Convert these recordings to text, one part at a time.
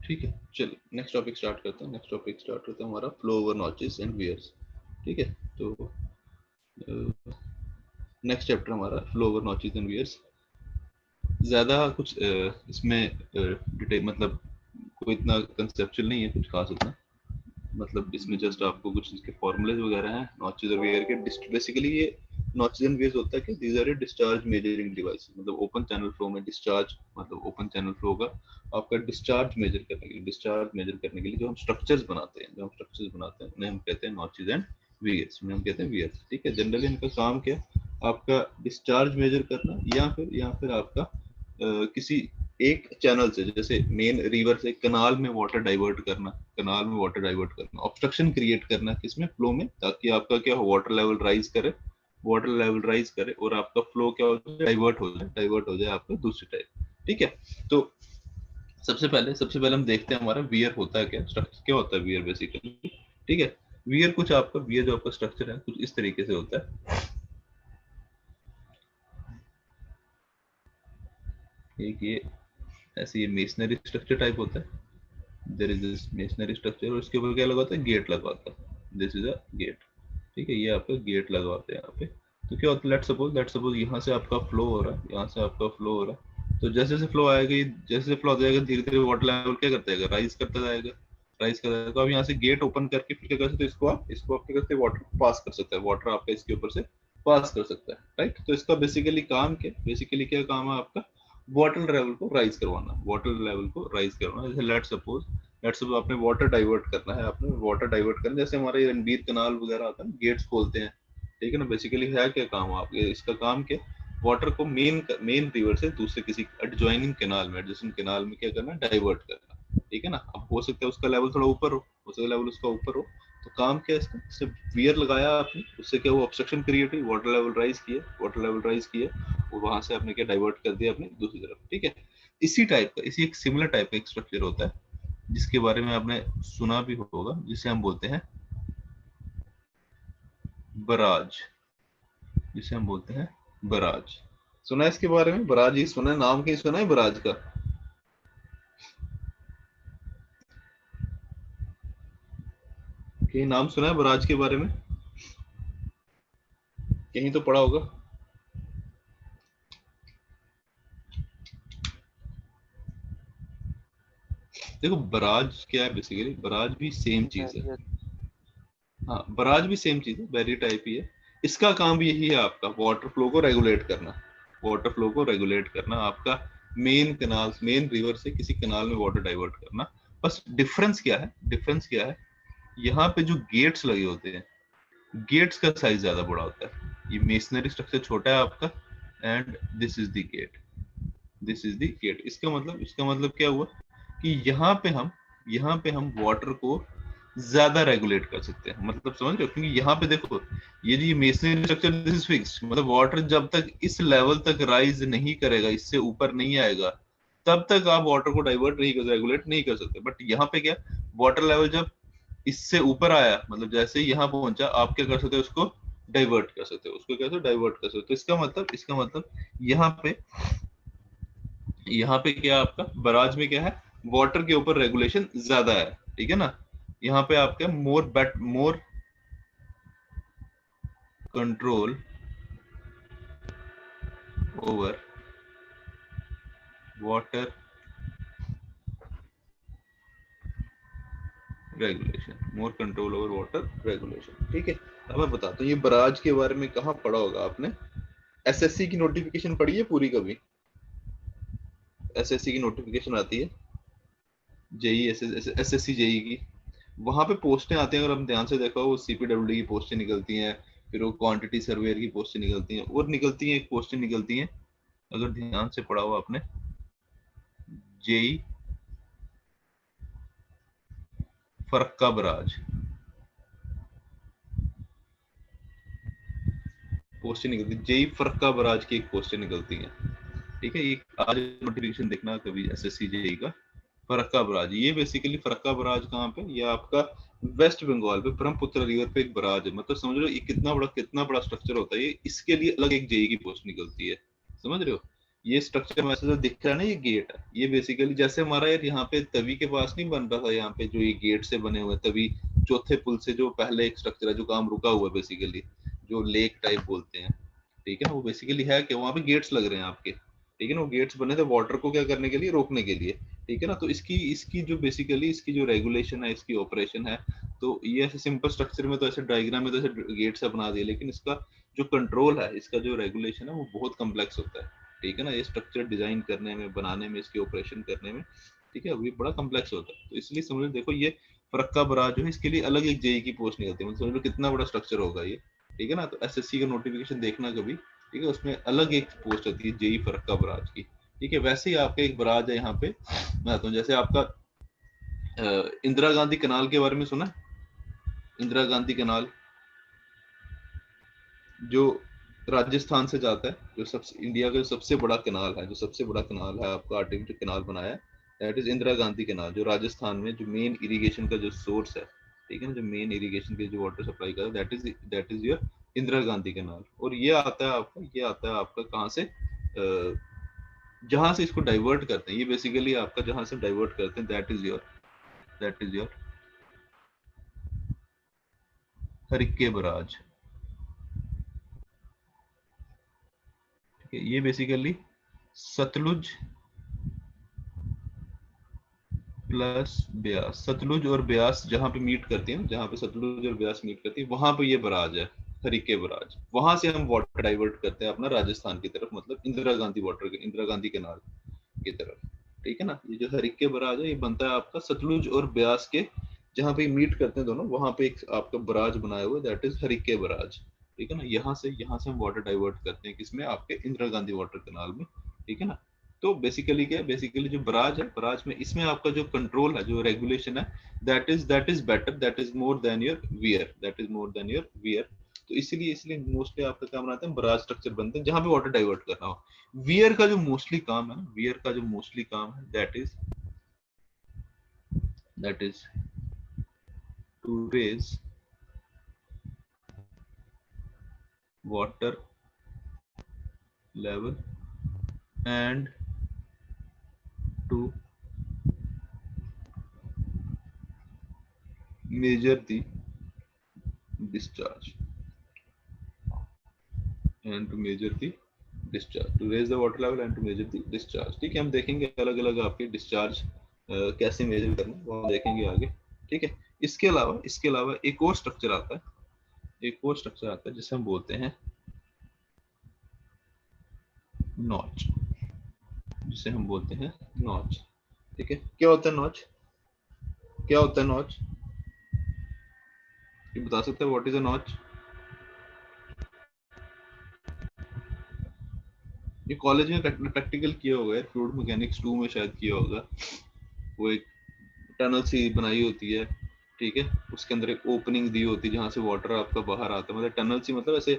ठीक है, चल नेक्स्ट टॉपिक स्टार्ट करते हैं। नेक्स्ट टॉपिक स्टार्ट करते हैं हमारा flow over notches and weirs. ठीक है, तो नेक्स्ट चैप्टर हमारा flow over notches and weirs. ज़्यादा कुछ इसमें डिटेल मतलब कोई इतना कंसेप्चुअल नहीं है, कुछ खास उतना। मतलब इसमें जस्ट आपको कुछ इसके फॉर्मूलेज वगैरह हैं नॉचेस और वियर के। बेसिकली ये नॉचेस एंड वियर्स होता है कि these are a discharge measuring device. मतलब ओपन चैनल फ्लो में डिस्चार्ज, मतलब ओपन चैनल फ्लो का आपका डिस्चार्ज मेजर करने के लिए जो हम स्ट्रक्चर्स बनाते हैं उन्हें हम कहते हैं नॉचेस एंड वियर्स। उन्हें हम कहते हैं वियर्स। ठीक है, जनरली इनका काम क्या है? आपका डिस्चार्ज मेजर करना या फिर आपका किसी एक चैनल से, जैसे मेन रिवर से कनाल में वाटर डाइवर्ट करना, ऑब्स्ट्रक्शन क्रिएट करना किसमें, फ्लो में, ताकि आपका क्या हो, वाटर लेवल राइज करे और आपका फ्लो क्या हो जाए, डाइवर्ट हो जाए आपका दूसरी टाइप। ठीक है, तो सबसे पहले हम देखते हैं हमारा वियर होता है क्या, स्ट्रक्चर क्या होता है वियर बेसिकली। ठीक है, वियर जो आपका स्ट्रक्चर है कुछ इस तरीके से होता है। एक ये ऐसे ये मेसनरी स्ट्रक्चर टाइप होता है। There is this masonry structure और इसके ऊपर क्या लगा होता है, गेट लगा होता है। This is a gate. ठीक है, ये आपका गेट लगा होता है यहाँ पे। तो क्या होता है, लेट सपोज यहाँ से आपका फ्लो हो रहा है, तो जैसे जैसे फ्लो आएगा, जैसे फ्लो आ जाएगा धीरे धीरे वाटर लेवल क्या करता जाएगा, राइज करता जाएगा। तो आप यहाँ से गेट ओपन करके फिर क्या कर सकते हो, इसको आप क्या करते हैं, वाटर पास कर सकते हैं, वाटर आपका इसके ऊपर से पास कर सकता है। राइट, तो इसका बेसिकली क्या काम है आपका, वाटर लेवल को राइज करवाना। जैसे लेट सपोज आपने वाटर डाइवर्ट करना, जैसे हमारे रणबीर कनाल वगैरह आता है, गेट्स खोलते हैं। ठीक है ना, बेसिकली है क्या काम आपके, इसका काम क्या, वाटर को मेन रिवर से दूसरे किसी एडजेसेंट कैनाल में क्या करना, डाइवर्ट करना। ठीक है ना, अब हो सकता है उसका लेवल थोड़ा ऊपर हो सकता है लेवल उसका ऊपर हो। तो काम क्या है इसका, सिर्फ वियर लगाया आपने, उससे क्या हुआ, ऑब्स्ट्रक्शन क्रिएट हुई, वाटर लेवल राइज किए और वहां से आपने क्या डाइवर्ट कर दिया अपने दूसरी तरफ। ठीक है, इसी एक सिमिलर टाइप का एक स्ट्रक्चर होता है जिसके बारे में आपने सुना भी होगा, जिसे हम बोलते हैं बराज। बराज सुना है इसके बारे में, बराज ही सुना है, नाम कहीं सुना है बराज का? कहीं नाम सुना है बराज के बारे में, कहीं तो पढ़ा होगा। देखो बराज क्या है, बेसिकली बराज भी सेम चीज है। हाँ, बराज भी सेम चीज है, बैरियर टाइप ही है। इसका काम भी यही है आपका, वाटर फ्लो को रेगुलेट करना आपका, मेन रिवर से किसी कनाल में वाटर डाइवर्ट करना। बस डिफरेंस क्या है, यहाँ पे जो गेट्स लगे होते हैं, गेट्स का साइज ज्यादा बड़ा होता है। ये मेसनरी स्ट्रक्चर छोटा है आपका, and this is the gate. इसका मतलब क्या हुआ कि यहाँ पे हम वाटर को ज्यादा रेगुलेट कर सकते हैं। मतलब समझ रहे हो, क्योंकि यहाँ पे देखो, ये जो masonry structure this is fixed, मतलब वाटर जब तक इस लेवल तक राइज नहीं करेगा, इससे ऊपर नहीं आएगा, तब तक आप वाटर को रेगुलेट नहीं कर सकते। बट यहाँ पे क्या, वाटर लेवल जब इससे ऊपर आया, मतलब जैसे ही यहाँ पहुंचा, आप क्या कर सकते हो, उसको डाइवर्ट कर सकते हो। तो इसका मतलब यहाँ पे क्या आपका बराज में क्या है, वाटर के ऊपर रेगुलेशन ज्यादा है। ठीक है ना, यहाँ पे आपका more control over water regulation. ठीक है, अब मैं बताता हूँ ये बराज के बारे में कहाँ पढ़ा होगा आपने। एसएससी की नोटिफिकेशन पढ़ी है पूरी कभी? एसएससी की नोटिफिकेशन आती है, जेई एसएससी जेई की, वहां पे पोस्टें आती हैं। अगर हम ध्यान से देखा, वो सीपीडब्ल्यूडी की पोस्टें निकलती हैं, फिर वो क्वांटिटी सर्वेयर की पोस्टें निकलती हैं, और एक पोस्टें निकलती हैं, अगर ध्यान से पढ़ा हुआ आपने, जेई फरक्का बराज पोस्टें निकलती है, जेई फरक्का बराज की एक पोस्टें निकलती हैं। ठीक है, ये आज नोटिफिकेशन देखना कभी एसएससी जेई का, फरक्का बराज। ये बेसिकली फरक्का बराज कहाँ पे, ये आपका वेस्ट बंगाल पे ब्रह्मपुत्र रिवर पे एक बराज है। मतलब समझ लो ये कितना बड़ा स्ट्रक्चर होता है ये, इसके लिए अलग एक जेई की पोस्ट निकलती है। समझ रहे हो, ये स्ट्रक्चर में ऐसे जो दिख रहा है ना, ये गेट है। ये बेसिकली जैसे हमारा यार यहाँ पे तवी के पास नहीं बन रहा था, यहाँ पे जो ये गेट से बने हुए तवी, चौथे पुल से जो पहले एक स्ट्रक्चर है जो काम रुका हुआ है बेसिकली, जो लेक टाइप बोलते हैं, ठीक है। वो बेसिकली है कि वहाँ पे गेट्स लग रहे हैं आपके, ठीक है ना। वो गेट्स बने थे वाटर को क्या करने के लिए, रोकने के लिए, ठीक है ना। तो इसकी इसकी जो बेसिकली इसकी जो रेगुलेशन है, इसकी ऑपरेशन है, तो ये ऐसे सिंपल स्ट्रक्चर में तो ऐसे डायग्राम में तो ऐसे गेट से बना दिया, लेकिन इसका जो कंट्रोल है, इसका जो रेगुलेशन है वो बहुत कम्प्लेक्स होता है, ठीक है ना। ये स्ट्रक्चर डिजाइन करने में, बनाने में, इसके ऑपरेशन करने में, ठीक है, ये बड़ा कम्प्लेक्स होता है। तो इसलिए समझ लो, देखो ये फरक्का बराज जो है, इसके लिए अलग एक जेई की पोस्ट निकलती है, मतलब समझ लो कितना बड़ा स्ट्रक्चर होगा ये, ठीक है ना। तो एसएससी का नोटिफिकेशन देखना कभी, ठीक है, उसमें अलग एक पोस्ट होती है जेई फरक्का बराज की, ठीक है। वैसे ही आपका एक बराज है यहाँ पे, मैं आता हूँ, जैसे आपका इंदिरा गांधी कनाल के बारे में सुना, इंदिरा गांधी कनाल जो राजस्थान से जाता है, जो सबसे इंडिया का जो सबसे बड़ा कनाल है, जो सबसे बड़ा कनाल है आपका आर्टिफिशियल कनाल बनाया है, दैट इज इंदिरा गांधी कनाल, जो राजस्थान में जो मेन इरिगेशन का जो सोर्स है, ठीक है ना, जो मेन इरिगेशन के जो वाटर सप्लाई का, that is your Indira Gandhi canal. और ये आता है आपका, ये आता है आपका कहाँ से, जहां से इसको डाइवर्ट करते हैं, ये बेसिकली आपका जहां से डाइवर्ट करते हैं, दैट इज योर हरिक्के बराज, ठीक है। ये बेसिकली सतलुज प्लस ब्यास, सतलुज और ब्यास जहां पे मीट करती है, जहां पे सतलुज और ब्यास मीट करती है, वहां पे ये बराज है, हरिके बराज। वहां से हम वाटर डाइवर्ट करते हैं अपना राजस्थान की तरफ, मतलब इंदिरा गांधी वाटर, इंदिरा गांधी केनाल की तरफ, ठीक है ना। ये जो हरिके बराज है, ये बनता है आपका सतलुज और ब्यास के, जहां पे मीट करते हैं दोनों, वहां पे एक आपका बराज बनाया हुआ है, दैट इज हरिके बराज, ठीक है ना। यहाँ से हम वाटर डाइवर्ट करते हैं किसमें, आपके इंदिरा गांधी वाटर केनाल में, ठीक है ना। तो बेसिकली क्या है, बेसिकली जो बराज है, बराज में इसमें आपका जो कंट्रोल है, जो रेगुलेशन है, that is better, that is more than your wear, that is more than your wear. तो इसलिए मोस्टली आपका क्या बनाते हैं, बराज स्ट्रक्चर बनते हैं जहां पे वाटर डाइवर्ट करना हो। वियर का जो मोस्टली काम है, वियर का जो मोस्टली काम है, that is to raise water level and to measure the discharge and to measure the discharge, to raise the water level and to measure the discharge, ठीक है। हम देखेंगे अलग अलग आपके डिस्चार्ज कैसे मेजर करना है, वो हम देखेंगे आगे, ठीक है। इसके अलावा एक और स्ट्रक्चर आता है, एक और स्ट्रक्चर आता है जिसे हम बोलते हैं नॉच, जिसे हम बोलते हैं नॉच, ठीक है। क्या होता है नॉच, क्या होता है नॉच, ये बता सकते हैं व्हाट इज अ नॉच? ये कॉलेज में प्रैक्टिकल किया होगा यार, फ्लूइड मैकेनिक्स 2 में शायद किया होगा। वो एक टनल सी बनाई होती है, ठीक है, उसके अंदर एक ओपनिंग दी होती है जहां से वाटर आपका बाहर आता है, मतलब टनल सी, मतलब ऐसे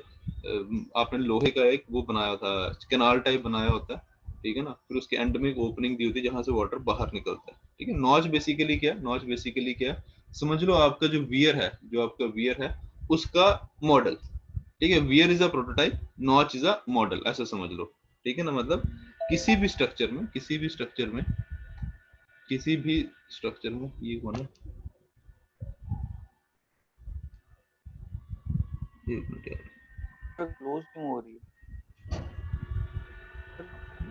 आपने लोहे का एक वो बनाया था, कैनाल टाइप बनाया होता है, ठीक है ना। फिर उसके एंड में एक ओपनिंग दी होती है जहां से वाटर बाहर निकलता है, ठीक है। नॉच बेसिकली क्या, समझ लो आपका जो वियर है, जो आपका वियर है उसका मॉडल, ठीक है। Wear is a prototype, notch is a model, ऐसा समझ लो, ठीक है ना। मतलब किसी भी स्ट्रक्चर में, ये होना, एक मिनट यार, क्लोज क्यों हो रही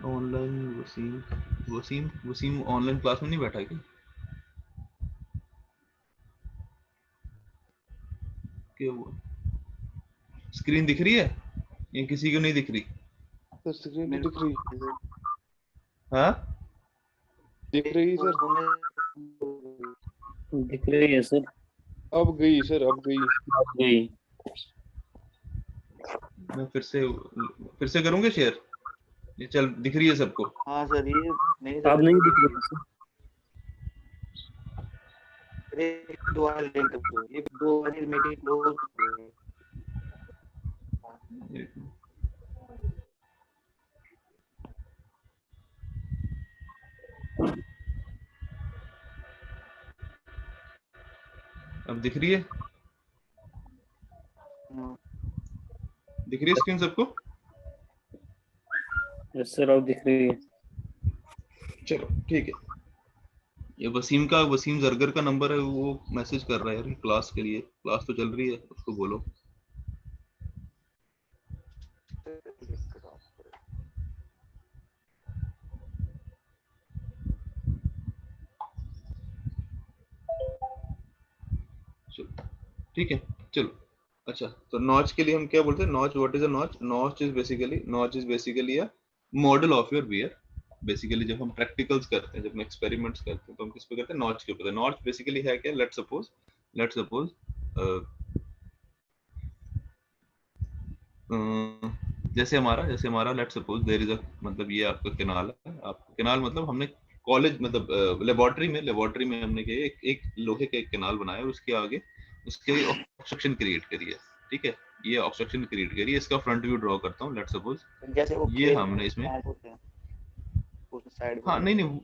online Wasim, Wasim online class में नहीं बैठा क्या? क्या हुआ, स्क्रीन दिख रही है या किसी को नहीं दिख रही? सर स्क्रीन है? तो दिख रही है। हाँ, दिख रही है सर। दिख रही है सर। अब गई सर, अब गई। गई। मैं फिर से करूंगा शेयर, ये चल दिख रही है सबको? हाँ सर, ये नहीं अब नहीं दिख रही सर। दो बार लिंक करो, ये दो बार मीटिंग क्लोज करो। अब दिख रही है, दिख रही है स्क्रीन सबको? यस सर अब दिख रही है। चलो ठीक है। ये वसीम जरगर का नंबर है, वो मैसेज कर रहा है यार क्लास के लिए। क्लास तो चल रही है, उसको बोलो। चलो ठीक है। चलो अच्छा, तो नॉच के लिए हम क्या बोलते हैं? Notch, what is a notch? Notch is basically a model of your wear. Basically जब हम प्रैक्टिकल्स करते हैं, जब हम एक्सपेरिमेंट्स करते हैं, तो हम किस पे करते हैं? नॉच के ऊपर। नॉच बेसिकली है क्या? लेट्स सपोज जैसे हमारा let's suppose there is a, मतलब ये आपका कैनाल है। आपका कैनाल मतलब हमने कॉलेज मतलब लेबोरेटरी में हमने क्या एक लोहे का एक कैनाल बनाया और उसके आगे उसके ऑब्स्ट्रक्शन क्रिएट करी है। ठीक है, ये ऑब्स्ट्रक्शन क्रिएट करी है। इसका फ्रंट व्यू ड्रॉ करता हूँ। लेट्स सपोज जैसे वो ये खेल हमने इसमें, मैच होते हैं उस साइड हाँ में। नहीं,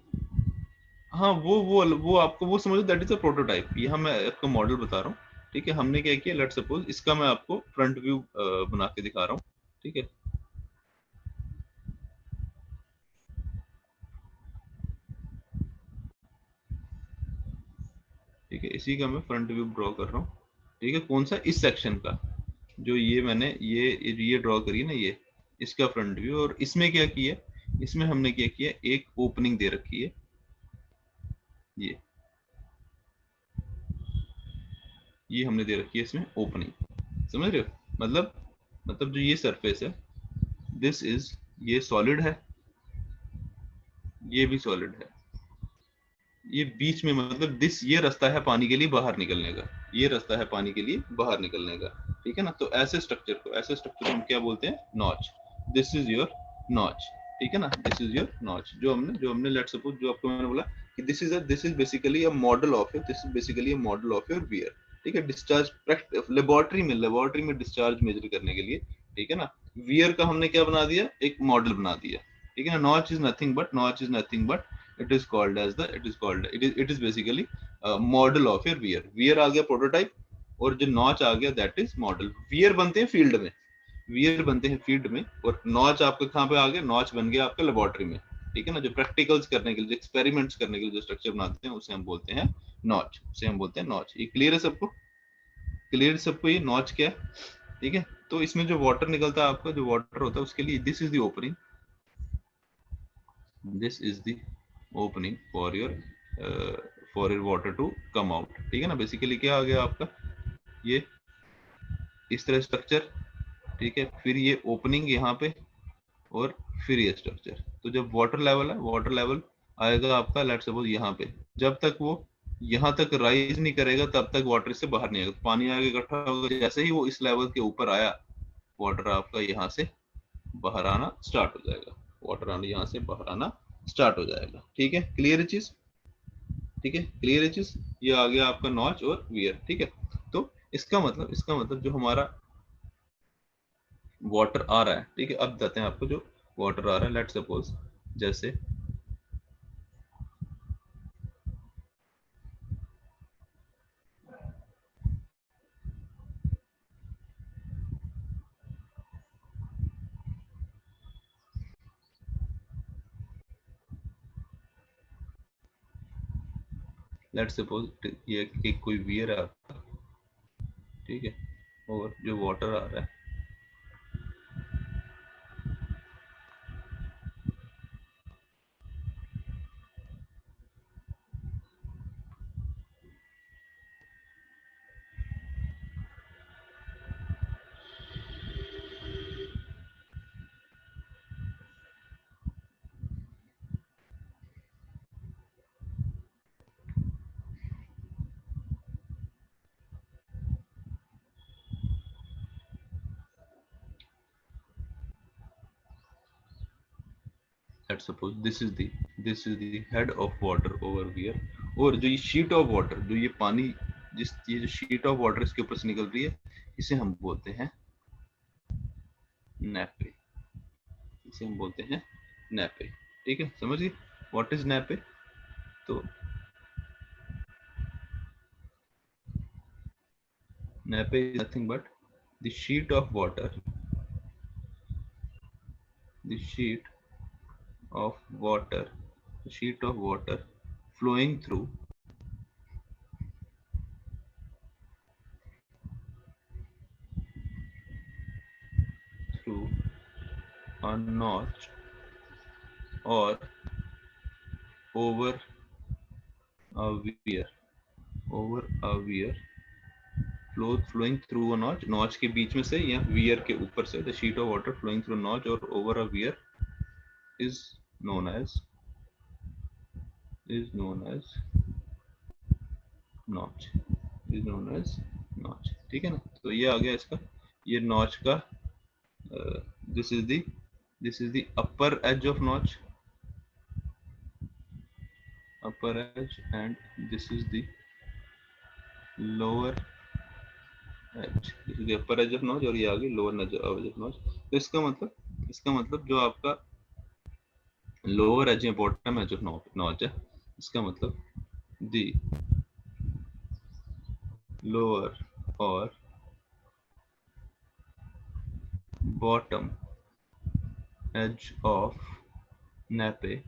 हाँ वो आपको वो समझो, दैट इज अ प्रोटोटाइप। यहाँ मैं आपको मॉडल बता रहा हूँ। ठीक है, हमने क्या किया, लेट्स सपोज इसका मैं आपको फ्रंट व्यू बना के दिखा रहा हूँ। ठीक है, ठीक है, इसी का मैं फ्रंट व्यू ड्रॉ कर रहा हूँ। ठीक है, कौन सा? इस सेक्शन का, जो ये मैंने ये ड्रॉ करी है ना, ये इसका फ्रंट व्यू। और इसमें क्या किया? इसमें हमने क्या किया, एक ओपनिंग दे रखी है। ये हमने दे रखी है इसमें ओपनिंग। समझ रहे हो? मतलब जो ये सरफेस है, दिस इज, ये सॉलिड है, ये भी सॉलिड है। ये बीच में मतलब दिस, ये रास्ता है पानी के लिए बाहर निकलने का। ये रास्ता है पानी के लिए बाहर निकलने का। ठीक है ना? तो ऐसे स्ट्रक्चर को हम क्या बोलते हैं? Notch. This is your notch. ठीक है ना? This is your notch. जो हमने लेट्स सपोज, जो आपको मैंने बोला कि this is basically a model of your wear. ठीक है, डिस्चार्ज लेबोरेटरी में डिस्चार्ज मेजर करने के लिए। ठीक है ना? वियर का हमने क्या बना दिया? एक मॉडल बना दिया। ठीक है ना? Notch is nothing but it is basically model of your weir. Weir आ गया प्रोटोटाइप, और जो नॉच आ गया दैट इज मॉडल। वियर बनते हैं फील्ड में, और नॉच आपका कहाँ पे आ गया? नॉच बन गया आपका लेबोरेटरी में। ठीक है ना? जो प्रैक्टिकल्स करने के लिए, जो एक्सपेरिमेंट्स करने के लिए जो स्ट्रक्चर बनाते हैं, उसे हम बोलते हैं नॉच। ये क्लियर है सबको? ये नॉच क्या है? ठीक है, तो इसमें जो वाटर निकलता है, आपका जो वाटर होता है, उसके लिए this is the opening. This is the opening for your water to come out. ठीक है ना? बेसिकली क्या आ गया आपका? ये इस तरह स्ट्रक्चर। ठीक है, फिर ये ओपनिंग यहाँ पे, और फिर ये स्ट्रक्चर। तो जब वाटर लेवल आएगा आपका, लेट सपोज यहाँ पे, जब तक वो यहाँ तक राइज नहीं करेगा, तब तक वाटर से बाहर नहीं आएगा। पानी आगे इकट्ठा होगा, जैसे ही वो इस लेवल के ऊपर आया, वाटर आपका यहाँ से बाहर आना स्टार्ट हो जाएगा। यहाँ से बाहर आना स्टार्ट हो जाएगा। ठीक है, क्लियर है चीज? ठीक है, क्लियर है चीज? ये आ गया आपका नॉच और वियर। ठीक है, तो इसका मतलब जो हमारा वाटर आ रहा है, ठीक है, अब बताते हैं आपको। जो वाटर आ रहा है, लेट सपोज जैसे लेट सपोज ये एक कोई वियर है आपका। ठीक है, और जो वाटर आ रहा है, let suppose this is the head of water over wear. और जो ये शीट ऑफ वाटर, जो ये पानी, ये जो शीट ऑफ वाटर इसके ऊपर से निकल रही है, इसे हम बोलते हैं नैपे। ठीक है, समझिए व्हाट इज नैपे? तो nappe is nothing but the sheet of water, the sheet of water, a sheet of water flowing through a notch or over a weir, flowing through a notch, notch के बीच में से या weir के ऊपर से, the sheet of water flowing through a notch or over a weir is known as notch, ठीक है ना। तो ये आ गया इसका, ये notch का this is the upper edge of notch, and this is the lower edge, this is the upper edge of notch और ये आ गई lower edge of notch। तो इसका मतलब जो आपका lower edge है, bottom edge of notch है, इसका मतलब the lower or bottom edge of nappe,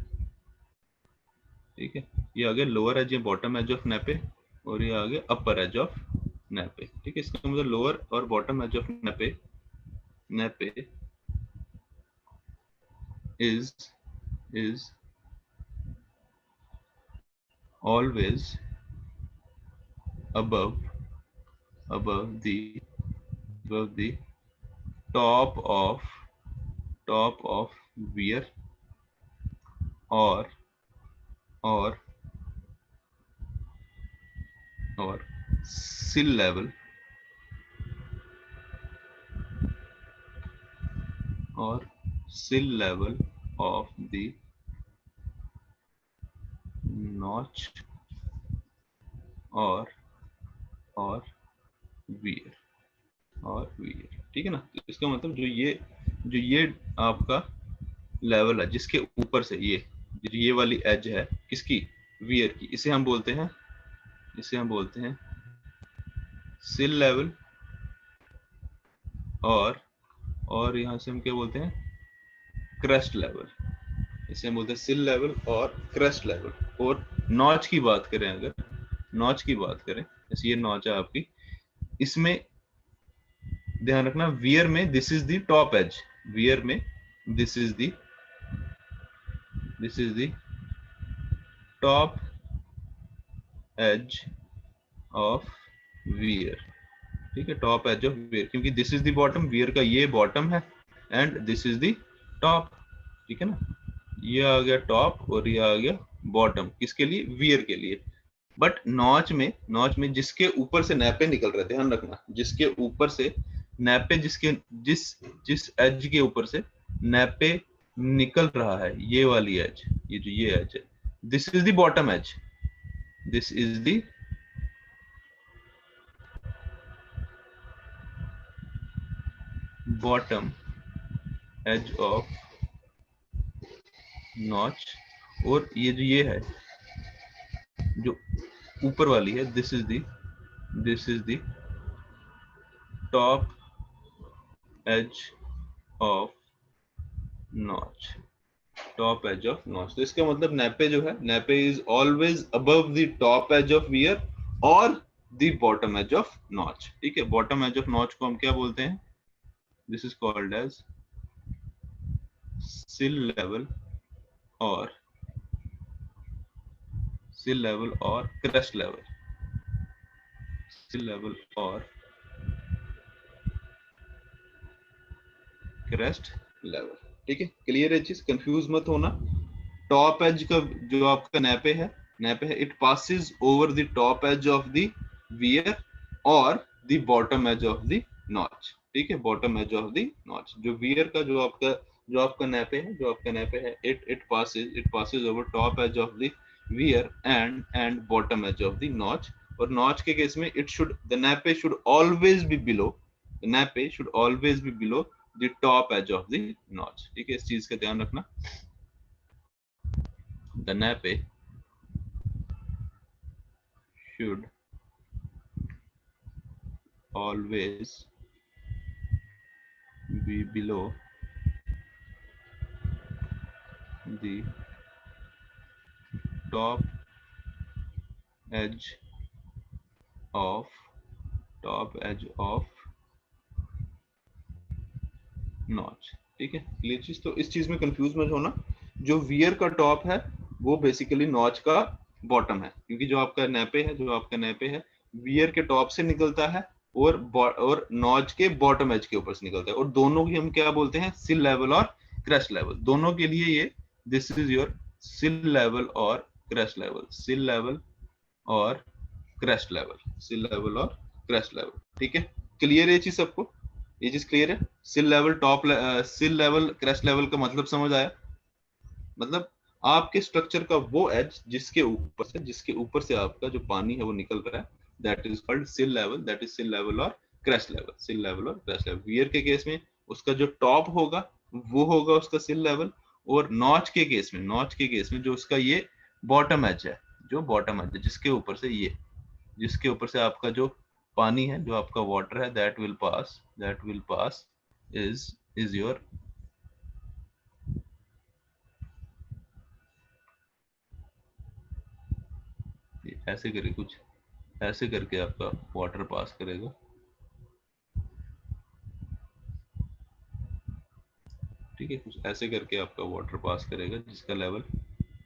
ठीक है। ये आ गया लोअर एज या बॉटम एज ऑफ nappe और ये आ गया अपर एज ऑफ nappe, ठीक है। इसका मतलब लोअर और bottom edge of nappe is always above the top of weir or sill level of the notch or weir, ठीक है ना। तो इसका मतलब जो ये आपका लेवल है जिसके ऊपर से ये वाली एज है किसकी, वियर की, इसे हम बोलते हैं सिल लेवल और यहाँ से हम क्या बोलते हैं, क्रेस्ट लेवल, इसे हम बोलते हैं सिल लेवल और क्रेस्ट लेवल। और नॉच की बात करें, अगर नॉच की बात करें, जैसे ये नॉच है आपकी, इसमें ध्यान रखना वियर में this is the top edge, weir में this is the top edge of weir, ठीक है, टॉप एज ऑफ वियर, क्योंकि this is the bottom, weir का ये बॉटम है and this is the top, ठीक है ना। ये आ गया टॉप और ये आ गया बॉटम, किसके लिए, वियर के लिए। बट नॉच में जिसके ऊपर से नैपे निकल रहे, ध्यान रखना, जिसके ऊपर से नैपे, जिस एज के ऊपर से नैपे निकल रहा है, ये वाली एज, ये एज है, this is the bottom edge, this is the bottom edge of notch. और ये है जो ऊपर वाली है, this is the top edge of notch, top edge of notch. तो इसका मतलब नैपे जो है, nappe is always above the top edge of weir और the bottom edge of notch, ठीक है। बॉटम एज ऑफ नॉच को हम क्या बोलते हैं, दिस इज कॉल्ड एज सिल लेवल और क्रेस्ट लेवल, सिल लेवल और क्रेस्ट लेवल, ठीक है। क्लियर है चीज, कंफ्यूज मत होना। टॉप एज का जो आपका नैपे है, it passes over the top edge of the weir और the bottom edge of the notch, ठीक है, bottom edge of the notch. जो वियर का जो आपका नैपे है, it passes over top edge of the weir and bottom edge of the notch. और notch के केस में the nappe should always be below the top edge of the notch, ठीक है। इस चीज का ध्यान रखना, the nappe should always be below the top edge of notch. ठीक है, क्लियर चीज। तो इस चीज में कंफ्यूज मत होना, जो वियर का टॉप है वो बेसिकली नॉच का बॉटम है, क्योंकि जो आपका नैपे है वियर के टॉप से निकलता है और नॉच के बॉटम एज के ऊपर से निकलता है, और दोनों की हम क्या बोलते हैं, सिल लेवल और क्रेस्ट लेवल। दोनों के लिए ये दिस इज योर सिल लेवल और क्रेस्ट लेवल, सिल लेवल और क्रेस्ट लेवल, सिल लेवल और क्रेस्ट लेवल। ठीक है, क्लियर है ये चीज सबको? ये चीज क्लियर है? सिल लेवल क्रेस्ट लेवल का मतलब समझ आया? मतलब आपके स्ट्रक्चर का वो एज जिसके ऊपर से आपका जो पानी है वो निकल रहा है, दैट इज कॉल्ड सिल लेवल, दैट इज सिल लेवल और क्रेस्ट लेवल, सिल लेवल और क्रेस्ट लेवल। वियर के केस में उसका जो टॉप होगा वो होगा उसका सिल लेवल, और नॉच के केस में जो उसका ये बॉटम एज है, जो बॉटम एज है जिसके ऊपर से आपका जो पानी है, जो आपका वाटर है, that will pass is your ऐसे करके कुछ ऐसे करके आपका वाटर पास करेगा। ठीक है, कुछ ऐसे करके आपका वाटर पास करेगा जिसका लेवल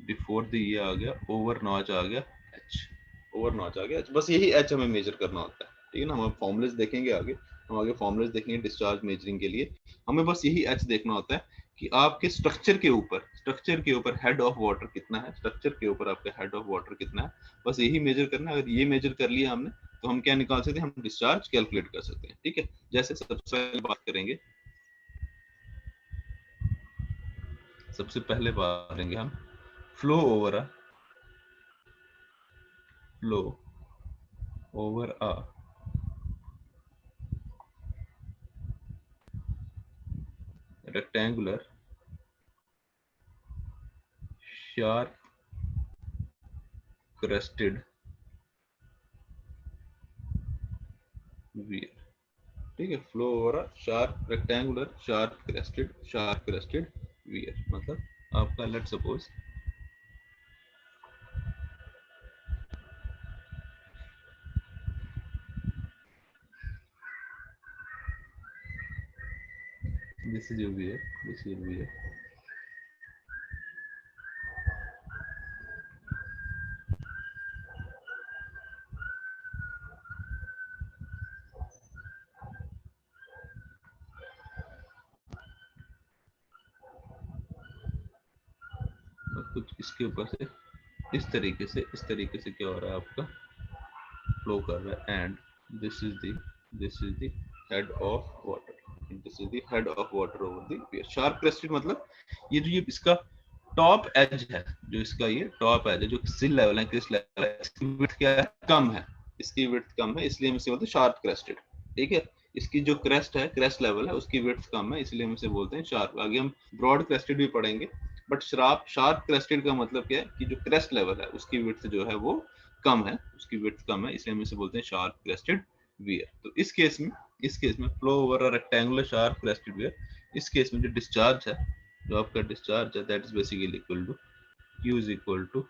बिफोर द ये आ गया, ओवर नॉच आ गया एच। बस यही एच हमें मेजर करना होता है। ठीक है ना, हम फॉर्मुलेस देखेंगे आगे फॉर्मुलेस देखेंगे डिस्चार्ज मेजरिंग के लिए। हमें बस यही एच देखना होता है कि आपके स्ट्रक्चर के ऊपर हेड ऑफ वाटर कितना है, बस यही मेजर करना है। अगर ये मेजर कर लिया हमने तो हम क्या निकाल सकते हैं, हम डिस्चार्ज कैलकुलेट कर सकते हैं। ठीक है, जैसे सबसे पहले बात करेंगे हम फ्लो ओवर अ rectangular sharp crested weir। ठीक है, flow over rectangular sharp crested wear. मतलब आपका let suppose this is your wear. कुछ इसके ऊपर से इस तरीके से क्या हो रहा है, आपका फ्लो कर रहा है, and this is the head of water, over the wear. Sharp crested मतलब ये जो ये इसका टॉप एज है, जो सिल लेवल है, क्रेस्ट लेवल है, इसकी विड्थ क्या है, कम है, इसलिए हम इसे बोलते हैं शार्प क्रेस्टेड। ठीक है, इसकी जो क्रेस्ट लेवल है उसकी विड्थ कम है, इसलिए हम इसे बोलते हैं शार्प। आगे हम ब्रॉड क्रेस्टेड भी पढ़ेंगे, बट शार्प क्रेस्टेड का मतलब क्या है कि जो क्रेस्ट लेवल है उसकी विड्थ जो है वो कम है, इसलिए हम इसे बोलते हैं शार्प क्रेस्टेड वियर। तो इस केस में flow over a rectangular sharp crested weir, इस केस में जो डिस्चार्ज है, that is basically equal to Q is equal to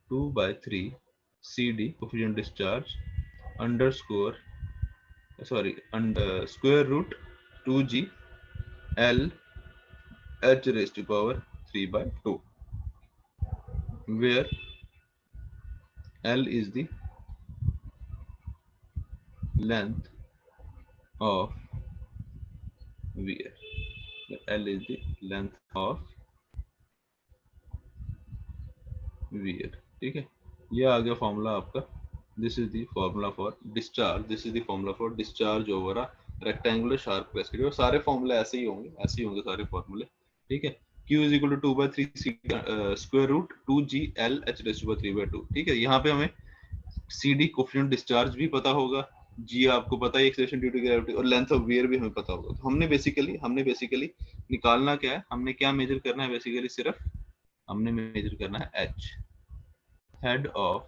2/3 CD coefficient discharge square root 2G L H raised to power 3/2, where L is the length of weir, ठीक है, ये आ गया formula आपका। This is the formula for discharge over a rectangular sharp crested. और सारे फॉर्मूले ऐसे ही होंगे सारे फॉर्मूले। ठीक है, Q is equal to 2/3 square root 2G L H raised to power 3/2। ठीक है, यहाँ पे हमें CD कोफिशिएंट डिस्चार्ज भी पता होगा, G आपको पता है एक्सेलरेशन ड्यू टू ग्रेविटी, और लेंथ ऑफ वियर भी हमें पता होगा। तो हमने बेसिकली निकालना क्या है, हमने क्या मेजर करना है, बेसिकली सिर्फ हमने मेजर करना है H, head of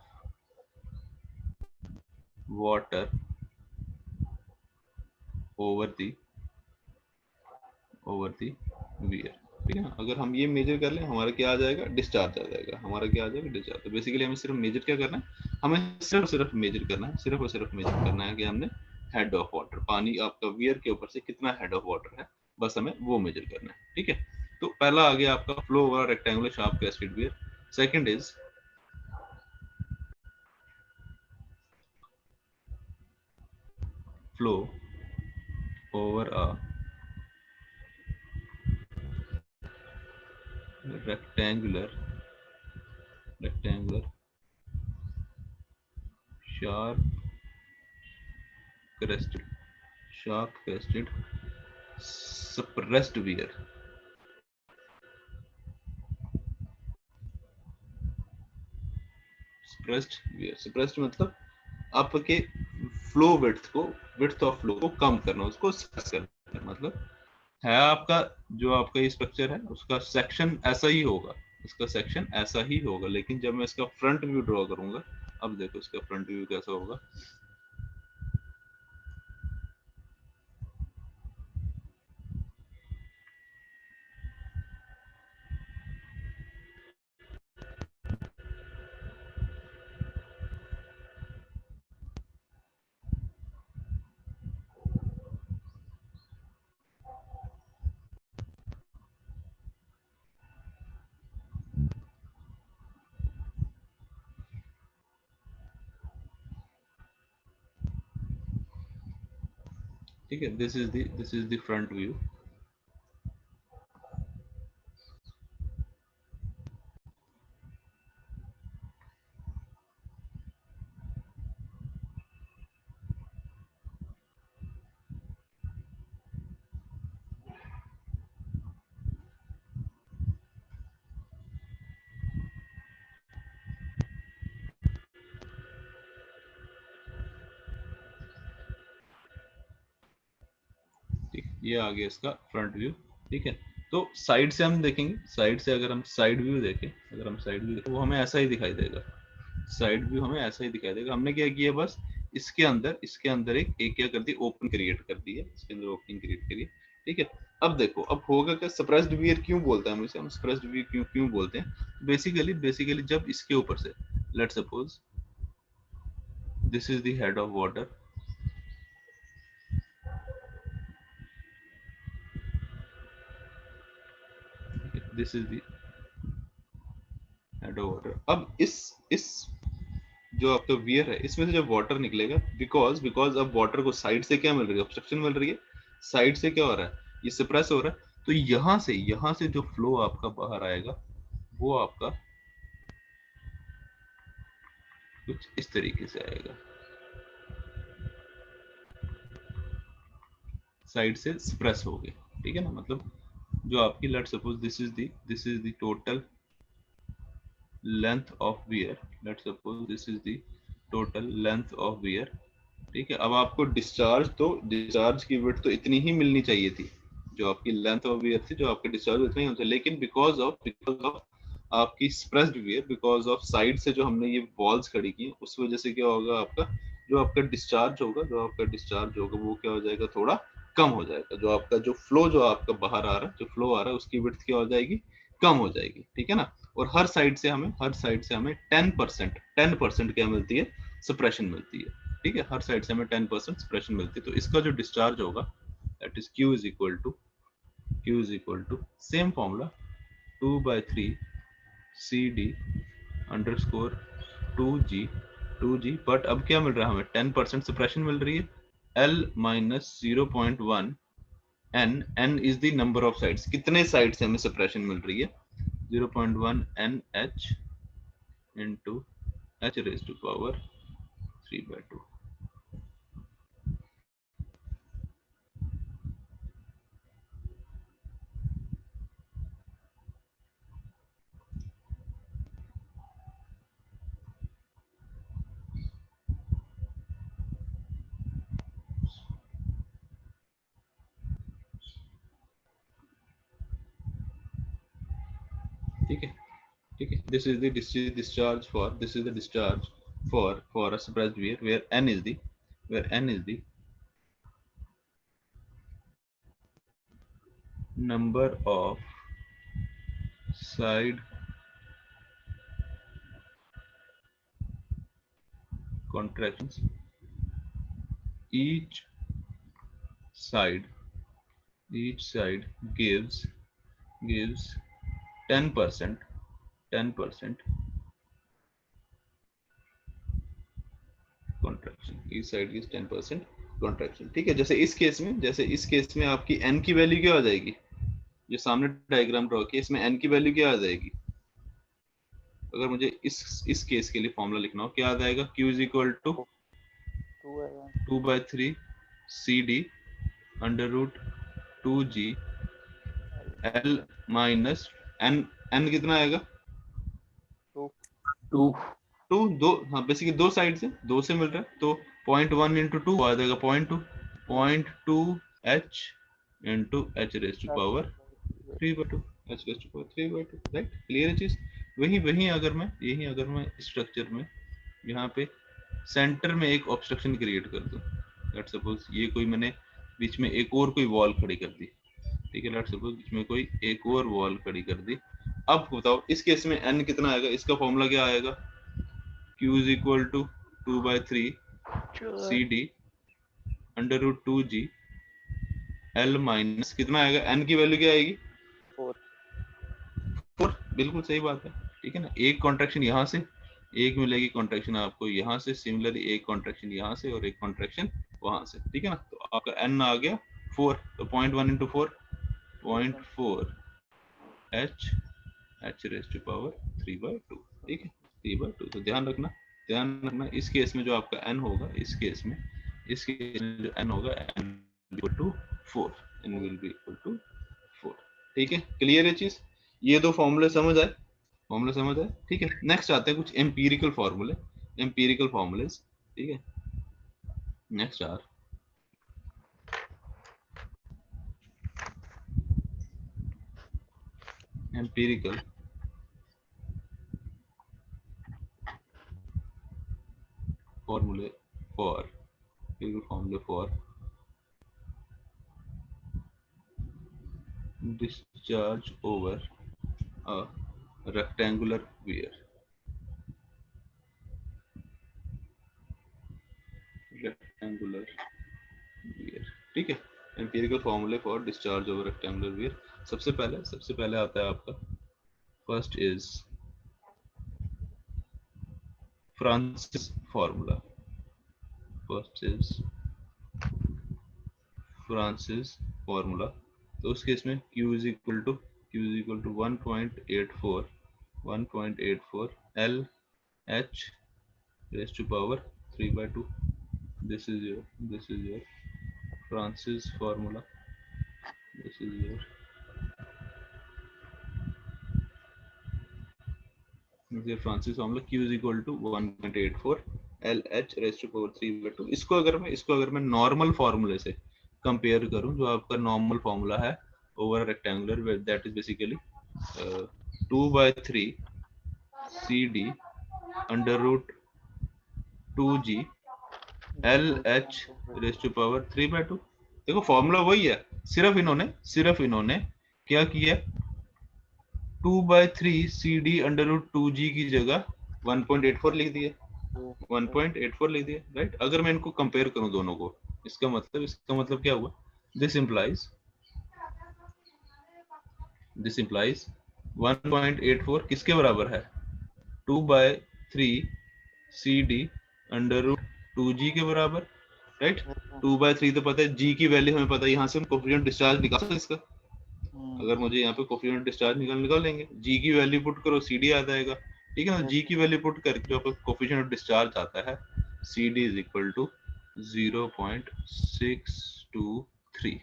water over the wear. ठीक है ना। अगर हम ये मेजर कर लें हमारा क्या आ जाएगा, डिस्चार्ज आ जाएगा, हमारा क्या आ जाएगा, डिस्चार्ज। तो बेसिकली हमें सिर्फ मेजर क्या करना है, हमें सिर्फ मेजर करना है, सिर्फ और सिर्फ मेजर करना है कि हमने हेड ऑफ वाटर, पानी आपका वियर के ऊपर से कितना हेड ऑफ वाटर है, बस हमें वो मेजर करना है। ठीक है, तो पहला आ गया आपका flow over rectangular shaft cascade wear. Second is flow over a rectangular sharp crested suppressed weir। suppressed मतलब आपके फ्लो विड्थ ऑफ फ्लो को कम करना, उसको suppress करना, मतलब है आपका जो आपका ये स्ट्रक्चर है उसका सेक्शन ऐसा ही होगा, इसका सेक्शन ऐसा ही होगा, लेकिन जब मैं इसका फ्रंट व्यू ड्रॉ करूंगा, अब देखो इसका फ्रंट व्यू कैसा होगा। ठीक है, this is the front view. ये आ गया इसका फ्रंट व्यू। ठीक है, तो साइड से हम देखेंगे, साइड से अगर हम साइड व्यू देखें, वो हमें ऐसा ही दिखाई देगा, साइड व्यू हमें ऐसा ही दिखाई देगा। हमने क्या किया, बस इसके अंदर एक क्या कर दी, ओपन क्रिएट कर दी है, इसके अंदर ओपनिंग क्रिएट करिए। ठीक है, अब देखो अब होगा क्या, सप्रेस्ड वियर क्यों बोलते हैं हम इसे, हम सप्रेस्ड वियर क्यों बोलते हैं, बेसिकली जब इसके ऊपर से let's suppose this is the head of water, this is the head of water. अब इस जो आपका वियर है इसमें से जब वाटर निकलेगा, बिकॉज अब वाटर को साइड से क्या मिल रही है, ऑब्स्ट्रक्शन मिल रही है, साइड से क्या हो रहा है, ये सप्रेस हो रहा है, तो यहां से जो फ्लो आपका बाहर आएगा वो आपका कुछ इस तरीके से आएगा, साइड से सप्रेस हो गए। ठीक है ना, मतलब जो आपकी let suppose this is the total length of wear, let suppose this is the total length of weir. ठीक है, अब आपको डिस्चार्ज की विड्थ तो इतनी ही मिलनी चाहिए थी, जो आपकी लेंथ ऑफ वियर थी, जो आपके डिस्चार्ज इतना ही होता है, लेकिन बिकॉज ऑफ आपकी स्प्रेस्ड वियर, बिकॉज ऑफ साइड से जो हमने ये वॉल्स खड़ी की उस वजह से क्या होगा, आपका डिस्चार्ज होगा वो क्या हो जाएगा, थोड़ा कम हो जाएगा। जो आपका जो फ्लो जो आपका बाहर आ रहा है, जो फ्लो आ रहा है उसकी विड्थ क्या हो जाएगी, कम हो जाएगी। ठीक है ना, और हर साइड से हमें 10% क्या मिलती है, सप्रेशन मिलती है। ठीक है, हर साइड से हमें 10% सप्रेशन मिलती है। तो इसका जो डिस्चार्ज होगा that is Q is equal to same formula 2/3 CD underscore 2G, but अब क्या मिल रहा है हमें, 10% सप्रेशन मिल रही है, L minus 0.1 N is the number of sides, कितने साइड से हमें सप्रेशन मिल रही है, 0.1 NH into H raised to power 3/2। ठीक है, this is the discharge for a suppressed weir where N is the number of side contractions, each side gives 10% contraction, each side gives 10% contraction। ठीक है, जैसे इस case में आपकी n की value क्या आ जाएगी, जो सामने डायग्राम ड्रॉ किया इसमें n की वैल्यू क्या आ जाएगी, अगर मुझे इस केस के लिए फॉर्मूला लिखना हो क्या आ जाएगा, q is equal to 2/3 CD under root 2G L minus n कितना आएगा, 2 दो, हाँ बेसिकली दो साइड से दो से मिल रहा है तो 0.1 इंटू 2 आ जाएगा 0.2 h into h raise to power 3/2 h raise to power 3/2, right. Clear है चीज। वही अगर मैं स्ट्रक्चर में यहाँ पे सेंटर में एक ऑब्स्ट्रक्शन क्रिएट कर दूं, लेट सपोज ये कोई मैंने बीच में एक और कोई वॉल खड़ी कर दी, ठीक है, लेट सपोज बीच में कोई एक और वॉल खड़ी कर दी। अब बताओ इस केस में n कितना आएगा, इसका फॉर्मूला क्या आएगा, q is equal to 2/3 CD under root 2G L minus कितना आएगा, n की वैल्यू क्या आएगी 4, बिल्कुल सही बात है, ठीक है ना। एक कॉन्ट्रैक्शन यहाँ से, एक मिलेगी कॉन्ट्रैक्शन आपको यहाँ से, सिमिलरली एक कॉन्ट्रैक्शन यहाँ से और एक कॉन्ट्रैक्शन वहां से, ठीक है ना। तो आपका n आ गया 4, तो 0.1 into 4 0.4 h raise to power 3/2, ठीक है 3/2। तो ध्यान रखना इस केस में जो आपका n होगा, इस केस में जो n होगा n equal to 4, n will be equal to 4, ठीक है। क्लियर है चीज, ये दो फॉर्मूले समझ आए, ठीक है। नेक्स्ट आते हैं कुछ एम्पिरिकल फॉर्मूलेस, ठीक है। Next are empirical formula for discharge over a rectangular weir, ठीक है। एम्पिरिकल फॉर्मूले for discharge over rectangular wear, सबसे पहले आता है आपका, फर्स्ट इज फ्रांसिस फॉर्मूला, तो उस केस में q is equal to 1.84 L h raised to power 3/2, this is your Francis formula, this is your Francis formula, q is equal to 1.84 L h raised to power 3/2। इसको अगर मैं normal फार्मूले से compare करूं, जो आपका normal formula है over rectangular, that is basically 2/3 CD under root 2G L h raised to power 3/2। देखो फॉर्मूला वही है, सिर्फ इन्होंने क्या किया, 2/3 CD अंडर रूट 2G की जगह 1.84 लिख दिया, 1.84 लिख दिया, राइट। अगर मैं इनको कंपेयर करूं दोनों को, इसका मतलब क्या हुआ, दिस इंप्लाइज 1.84 किसके बराबर है, 2/3 CD अंडर रूट 2G के बराबर, राइट। 2/3 तो पता है, G की वैल्यू हमें पता है, यहाँ से हम कोफिशिएंट डिस्चार्ज निकाल सकते हैं इसका, अगर मुझे यहाँ पे कोफिशिएंट डिस्चार्ज निकाल लेंगे, G की वैल्यू पुट करो CD आ जाएगा, ठीक है ना। G की वैल्यू पुट करके जो आपका कोफिशिएंट डिस्चार्ज आता है CD is equal to 0.623,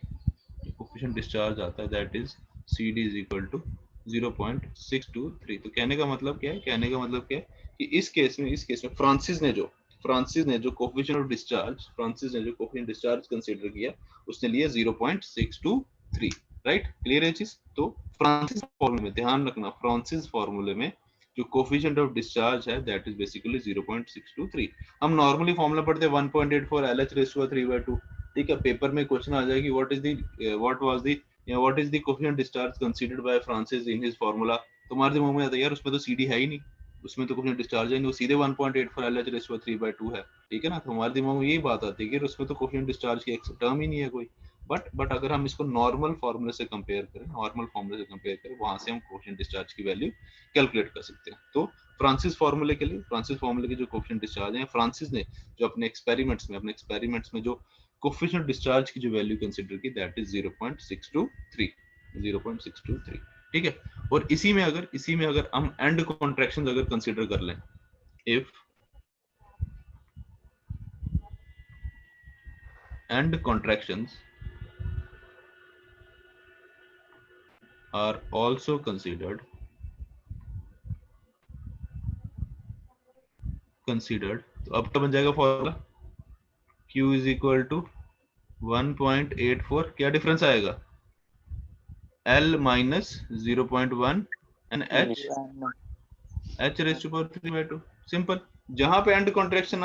coefficient discharge आता है that is CD is equal to 0.623। तो कहने का मतलब क्या है कि इस केस में फ्रांसिस ने जो कोफिशिएंट ऑफ डिस्चार्ज कंसीडर किया, उसने लिया 0.623, राइट। क्लियर है चीज। तो फ्रांसिस फॉर्मूले में ध्यान रखना, फ्रांसिस फॉर्मूले में जो कोफिशिएंट ऑफ डिस्चार्ज है दैट इज बेसिकली 0.623। हम नॉर्मली फॉर्मूला पढ़ते हैं 1.84 LH रेज़ टू 3/2, ठीक है। पेपर में क्वेश्चन आ जाएगी what is the coefficient discharge considered bye Francis in his formula, तो हमारे दिमाग में आता है यार उसमें तो CD है ही नहीं, उसमें तो कुछ डिस्चार्ज है नहीं, वो सीधे 1.84 LH/3/2 है, ठीक है ना। तो हमारे दिमाग में यही बात आती है कि उसमें तो कोफिशिएंट डिस्चार्ज की टर्म ही नहीं है कोई। बट अगर हम इसको नॉर्मल फार्मूले से कंपेयर करें, वहां से हम कोफिशिएंट डिस्चार्ज की वैल्यू कैलकुलेट कर सकते हैं। तो फ्रांसिस फार्मूले के जो कोफिशिएंट डिस्चार्ज है, फ्रांसिस ने जो अपने एक्सपेरिमेंट्स में जो कोफिशिएंट डिस्चार्ज की जो वैल्यू कंसीडर की, दैट इज 0.623, ठीक है। और इसी में अगर हम एंड कॉन्ट्रैक्शन अगर कंसीडर कर लें, if and contractions are also considered, तो अब क्या बन जाएगा formula, Q is equal to 1.84, क्या डिफरेंस आएगा, L minus 0.1 and H raised to power 3/2, simple. जहां पे एंड कॉन्ट्रैक्शन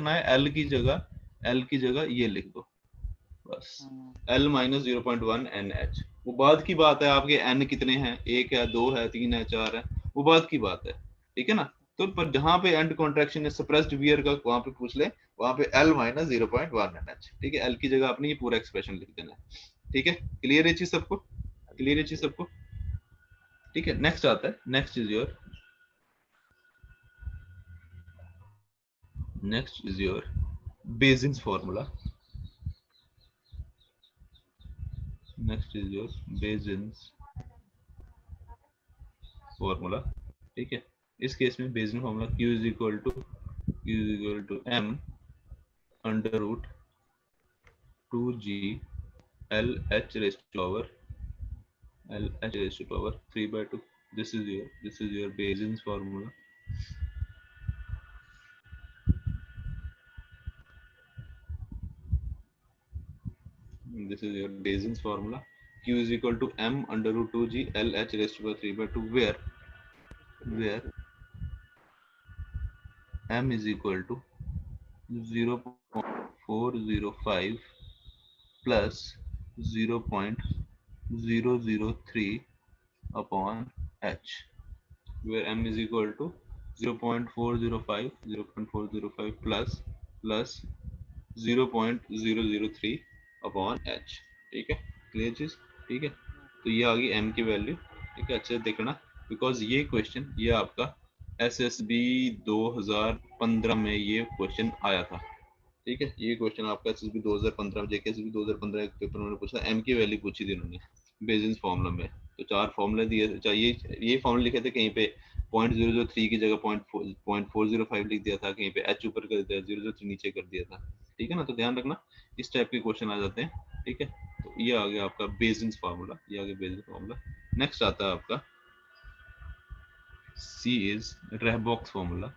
आए L की जगह ये लिख दो बस, L minus 0.1 NH। वो बाद की बात है आपके N कितने हैं, 1 है, 2 है, 3 है, 4 है, वो बाद की बात है, ठीक है ना। तो पर जहां पे एंड कॉन्ट्रैक्शन है सप्रेस्ड वियर का, वहां पे पूछ ले, वहां पे L minus 0.1 NH, ठीक है। L की जगह आपने ये पूरा एक्सप्रेशन लिख देना है, ठीक है। क्लियर है चीज सबको, ठीक है। नेक्स्ट आता है, next is your basis formula, ठीक है। इस केस में basis formula Q is equal to m under root 2g LH raised to power 3/2. This is your Bayesian's formula. This is your Bayesian's formula. Q is equal to m under root 2g LH raised to power 3/2, where m is equal to 0.405 plus 0.003 upon h, where m is equal to 0.405 plus 0.003 upon h, ठीक है। Clear चीज, ठीक है। तो ये आ गई m की value, ठीक है। अच्छे से देखना, बिकॉज ये क्वेश्चन ये आपका SSB 2015 में ये क्वेश्चन आया था, ठीक है। ये क्वेश्चन आपका SSB 2015 में, JKSB 2015 के पेपर में पूछा, m की वैल्यू पूछी थी उन्होंने बेसिस फार्मूला में। तो 4 फार्मूले दिए चाहिए, ये फार्मूले लिखे थे, कहीं पे 0.003 की जगह 0.405 लिख दिया था, कहीं पे h ऊपर कर दिया, 003 नीचे कर दिया था, ठीक है ना। तो ध्यान रखना, इस टाइप के क्वेश्चन आ जाते हैं, ठीक है। तो ये आ गया आपका बेसिस फार्मूला, नेक्स्ट आता है आपका C is Rehbock's formula।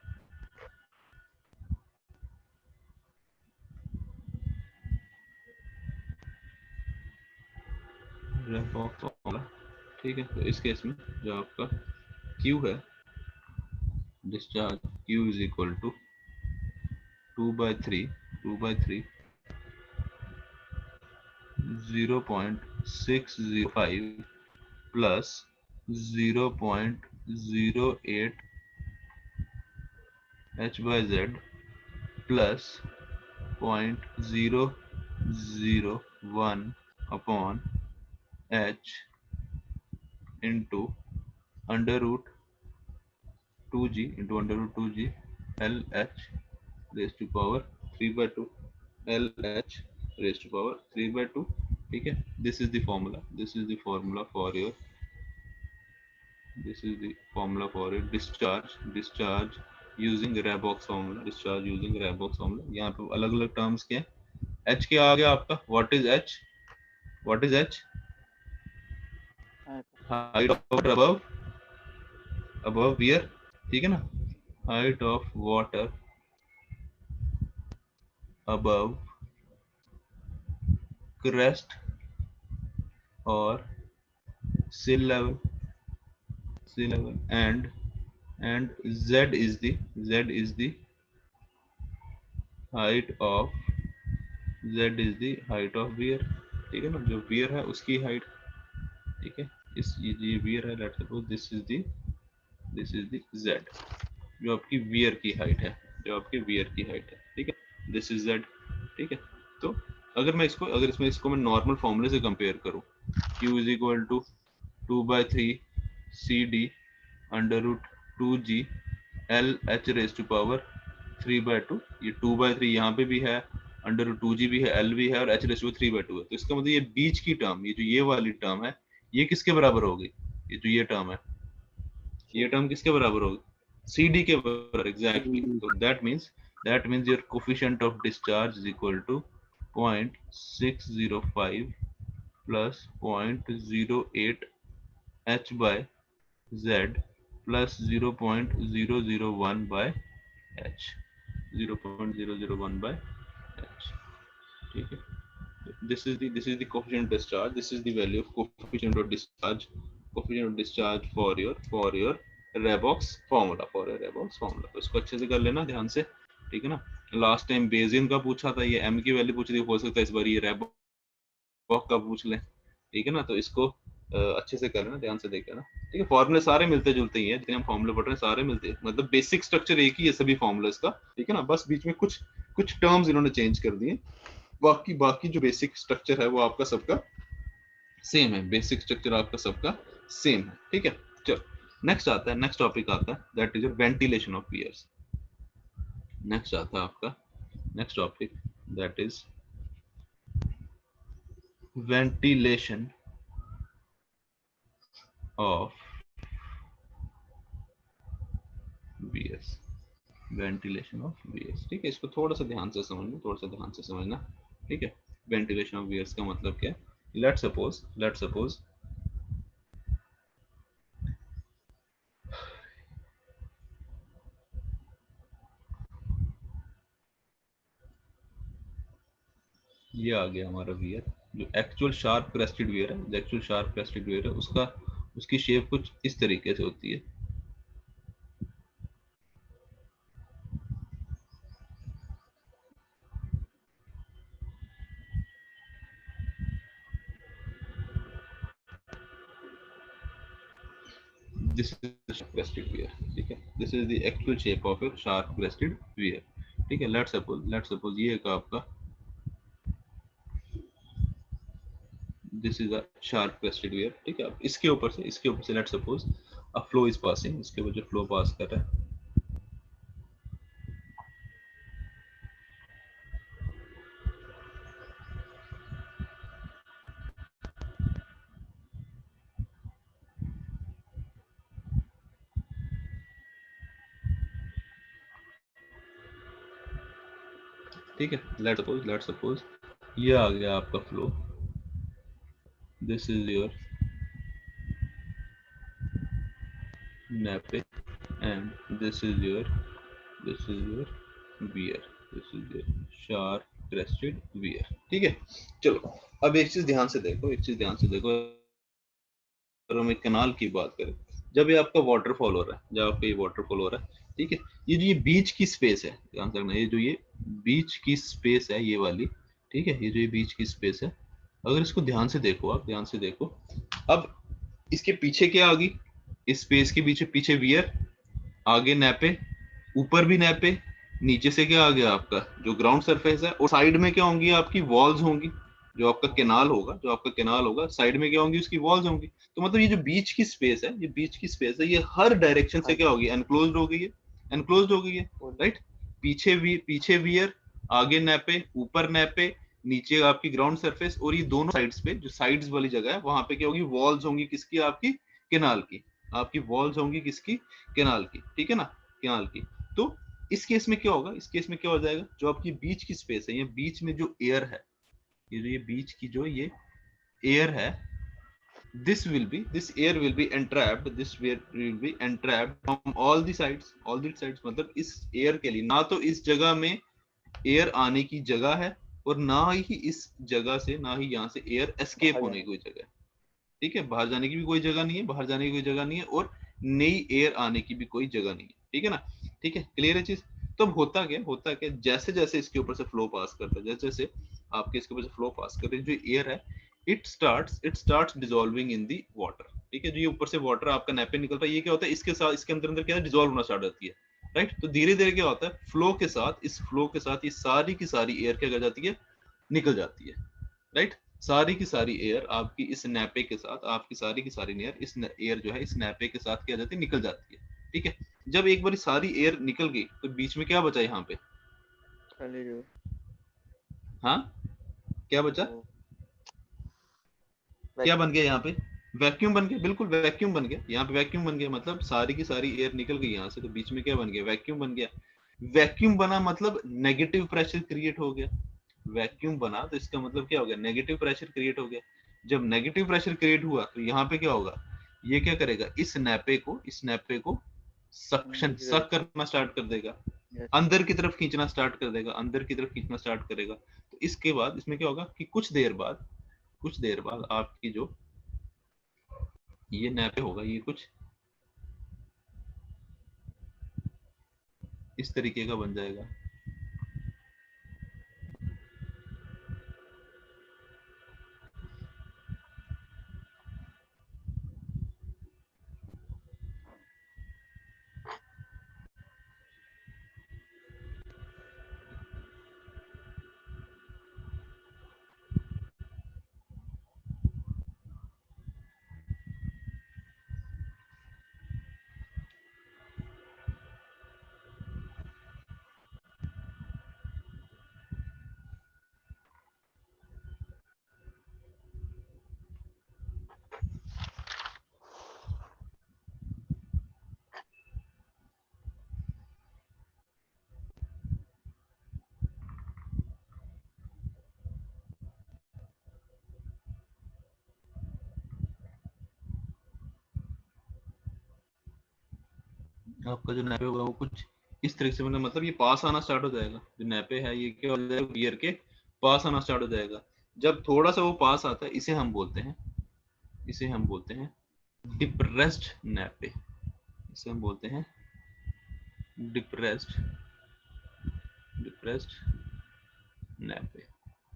ठीक है। तो इस केस में जो आपका Q है, discharge Q is equal to 2/3 0.605 plus 0.08 h/z plus 0.001 upon h into under root 2g LH raised to power 3/2 LH raised to power 3/2, ठीक है। This is the formula for your discharge using Raybock's formula, यहाँ पे अलग अलग terms के हैं। H क्या आ गया आपका, what is H, height of water above where, ठीक है ना, height of water above crest or sea level, and Z is the height of weir, ठीक है ना, जो weir है उसकी हाइट, ठीक है। इस ये वियर है, let's suppose this is the z, जो आपकी वियर की हाइट है, जो आपके वियर की हाइट है, ठीक है, दिस इज z, ठीक है। तो अगर इसको मैं नॉर्मल फॉर्मूले से कंपेयर करूं, q is equal to 2/3 cd under root 2g l h raise to power 3/2, ये 2/3 यहाँ पे भी है, अंडर रूट 2g भी है, l भी है, और h रेज टू 3/2 है। तो इसका मतलब ये बीच की टर्म, ये जो ये वाली टर्म है, ये किसके बराबर होगी, ये जो ये टर्म है, ये टर्म किसके बराबर होगी, CD के बराबर, एग्जैक्टली। तो that means your coefficient of discharge is equal to 0.605 plus 0.08 h by z plus 0.001 by h, 0.001 by h, ठीक है। this is the coefficient of discharge, this is the value of coefficient of discharge for your Redox formula, तो इसको अच्छे से कर लेना ध्यान से, ठीक है ना। लास्ट टाइम बेजियन का पूछा था, ये m की वैल्यू पूछ थी, हो सकता है इस बार ये रेबॉक का पूछ लें, ठीक है ना। तो इसको अच्छे से कर लेना, ध्यान से देख लेना, ठीक है। फॉर्मूले सारे मिलते जुलते ही हैं, जितने हम फॉर्मूले पढ़ रहे हैं सारे मिलते हैं, मतलब बेसिक स्ट्रक्चर एक ही है सभी फॉर्मूलेस का, ठीक है ना। बस बीच में कुछ टर्म्स इन्होंने चेंज कर दिए, बाकी जो बेसिक स्ट्रक्चर है वो आपका सबका सेम है, बेसिक स्ट्रक्चर आपका सबका सेम है, ठीक है। चलो नेक्स्ट टॉपिक आता है, that is ventilation of weirs. Next आता है आपका next topic, that is ventilation of weirs, ventilation of weirs, ठीक है। इसको थोड़ा सा ध्यान से समझना, ठीक है। वेंटिलेशन ऑफ वियर्स का मतलब क्या है, लेट्स सपोज ये आ गया हमारा वियर, जो एक्चुअल शार्प क्रेस्टेड वियर है, उसकी शेप कुछ इस तरीके से होती है। दिस इज क्रेस्टेड वियर, ठीक है, this is the actual shape of A sharp crested wear, ठीक है। लेट्स सपोज ये एक आपका this is a sharp crested wear, ठीक है। अब इसके ऊपर से let's suppose a flow is passing, इसके ऊपर जो फ्लो पास कर रहा है, ठीक है। लेट्स सपोज ये आ गया आपका flow, this is your nappe and this is your weir, this is your sharp crested weir, ठीक है। चलो अब एक चीज ध्यान से देखो, अगर हम एक कैनाल की बात करें, जब ये आपका वाटरफॉल हो रहा है, ठीक है, ये जो ये बीच की स्पेस है, ध्यान से रखना, ये जो ये बीच की स्पेस है ये वाली, ठीक है, ये जो ये बीच की स्पेस है, अगर इसको ध्यान से देखो, अब इसके पीछे क्या आ गई, इस स्पेस के पीछे वियर, आगे नैपे, ऊपर भी नैपे, नीचे से क्या आ गया आपका जो ग्राउंड सरफेस है, और साइड में क्या होंगी आपकी वॉल्स होंगी, जो आपका कैनाल होगा साइड में क्या होंगी, उसकी वॉल्स होंगी। तो मतलब ये जो बीच की स्पेस है, ये हर डायरेक्शन से क्या होगी, एनक्लोज्ड हो गई है, राइट। पीछे वियर, आगे नैपे, ऊपर नैपे, नीचे आपकी ग्राउंड सरफेस, और ये दोनों साइड्स पे जो साइड्स वाली जगह है वहां पे क्या होगी, वॉल्स होंगी, किसकी, आपकी केनाल की, आपकी वॉल्स होंगी किसकी, केनाल की, ठीक है ना, केनाल की। तो इस केस में क्या होगा, हो जाएगा, जो आपकी बीच की स्पेस है, ये बीच में जो एयर है, ये बीच की जो ये एयर है, this air will be entrapped from all the sides, मतलब इस एयर के लिए ना तो इस जगह में एयर आने की जगह है, और ना ही इस जगह से, ना ही यहाँ से एयर एस्केप होने की कोई जगह है, ठीक है। बाहर जाने की भी कोई जगह नहीं है, और नई एयर आने की भी कोई जगह नहीं है, ठीक है ना, ठीक है, क्लियर है चीज। तो अब होता क्या, जैसे इसके ऊपर से फ्लो पास करता है, जैसे आपके इसके ऊपर से फ्लो पास करते जो एयर है, it starts dissolving in the water. ठीक है, जो ये ऊपर से वाटर आपका नैपे निकल रहा है, ये क्या होता है, इसके साथ इसके अंदर अंदर क्या है, डिसॉल्व होना स्टार्ट होती है, राइट। तो धीरे धीरे क्या होता है, फ्लो के साथ, इस फ्लो के साथ ये सारी की सारी एयर क्या कर जाती है, निकल जाती है, राइट। सारी की सारी एयर आपकी इस नैपे के साथ, आपकी सारी की सारी एयर इस एयर जो है इस नैपे के साथ क्या जाती है, निकल जाती है। ठीक है, जब एक बार सारी एयर निकल गई तो बीच में क्या बचा यहाँ पे, खाली जो हाँ क्या बचा, वो क्या बन गया यहाँ पे, वैक्यूम बन गया, बिल्कुल वैक्यूम बन गया, यहाँ पे वैक्यूम बन गया, मतलब सारी की सारी एयर निकल गई यहाँ से, तो बीच में क्या बन गया, वैक्यूम बन गया। वैक्यूम बना मतलब नेगेटिव प्रेशर क्रिएट हो गया, वैक्यूम बना तो इसका मतलब क्या हो गया, नेगेटिव प्रेशर क्रिएट हो गया। जब नेगेटिव प्रेशर क्रिएट हुआ तो यहाँ पे क्या होगा, ये क्या करेगा, इस नैपे को सक्शन सक करना स्टार्ट कर देगा, अंदर की तरफ खींचना स्टार्ट कर देगा, अंदर की तरफ खींचना स्टार्ट करेगा। तो इसके बाद इसमें क्या होगा कि कुछ देर बाद आपकी जो ये नैपे होगा, ये कुछ इस तरीके का बन जाएगा। आपका जो नैपे होगा वो कुछ इस तरीके से, मतलब ये पास आना स्टार्ट हो जाएगा, जो नैपे है ये क्या हो जाएगा, वियर के पास आना स्टार्ट हो जाएगा। जब थोड़ा सा वो पास आता है, इसे हम बोलते हैं डिप्रेस्ड नैपे, इसे हम बोलते हैं डिप्रेस्ड नैपे,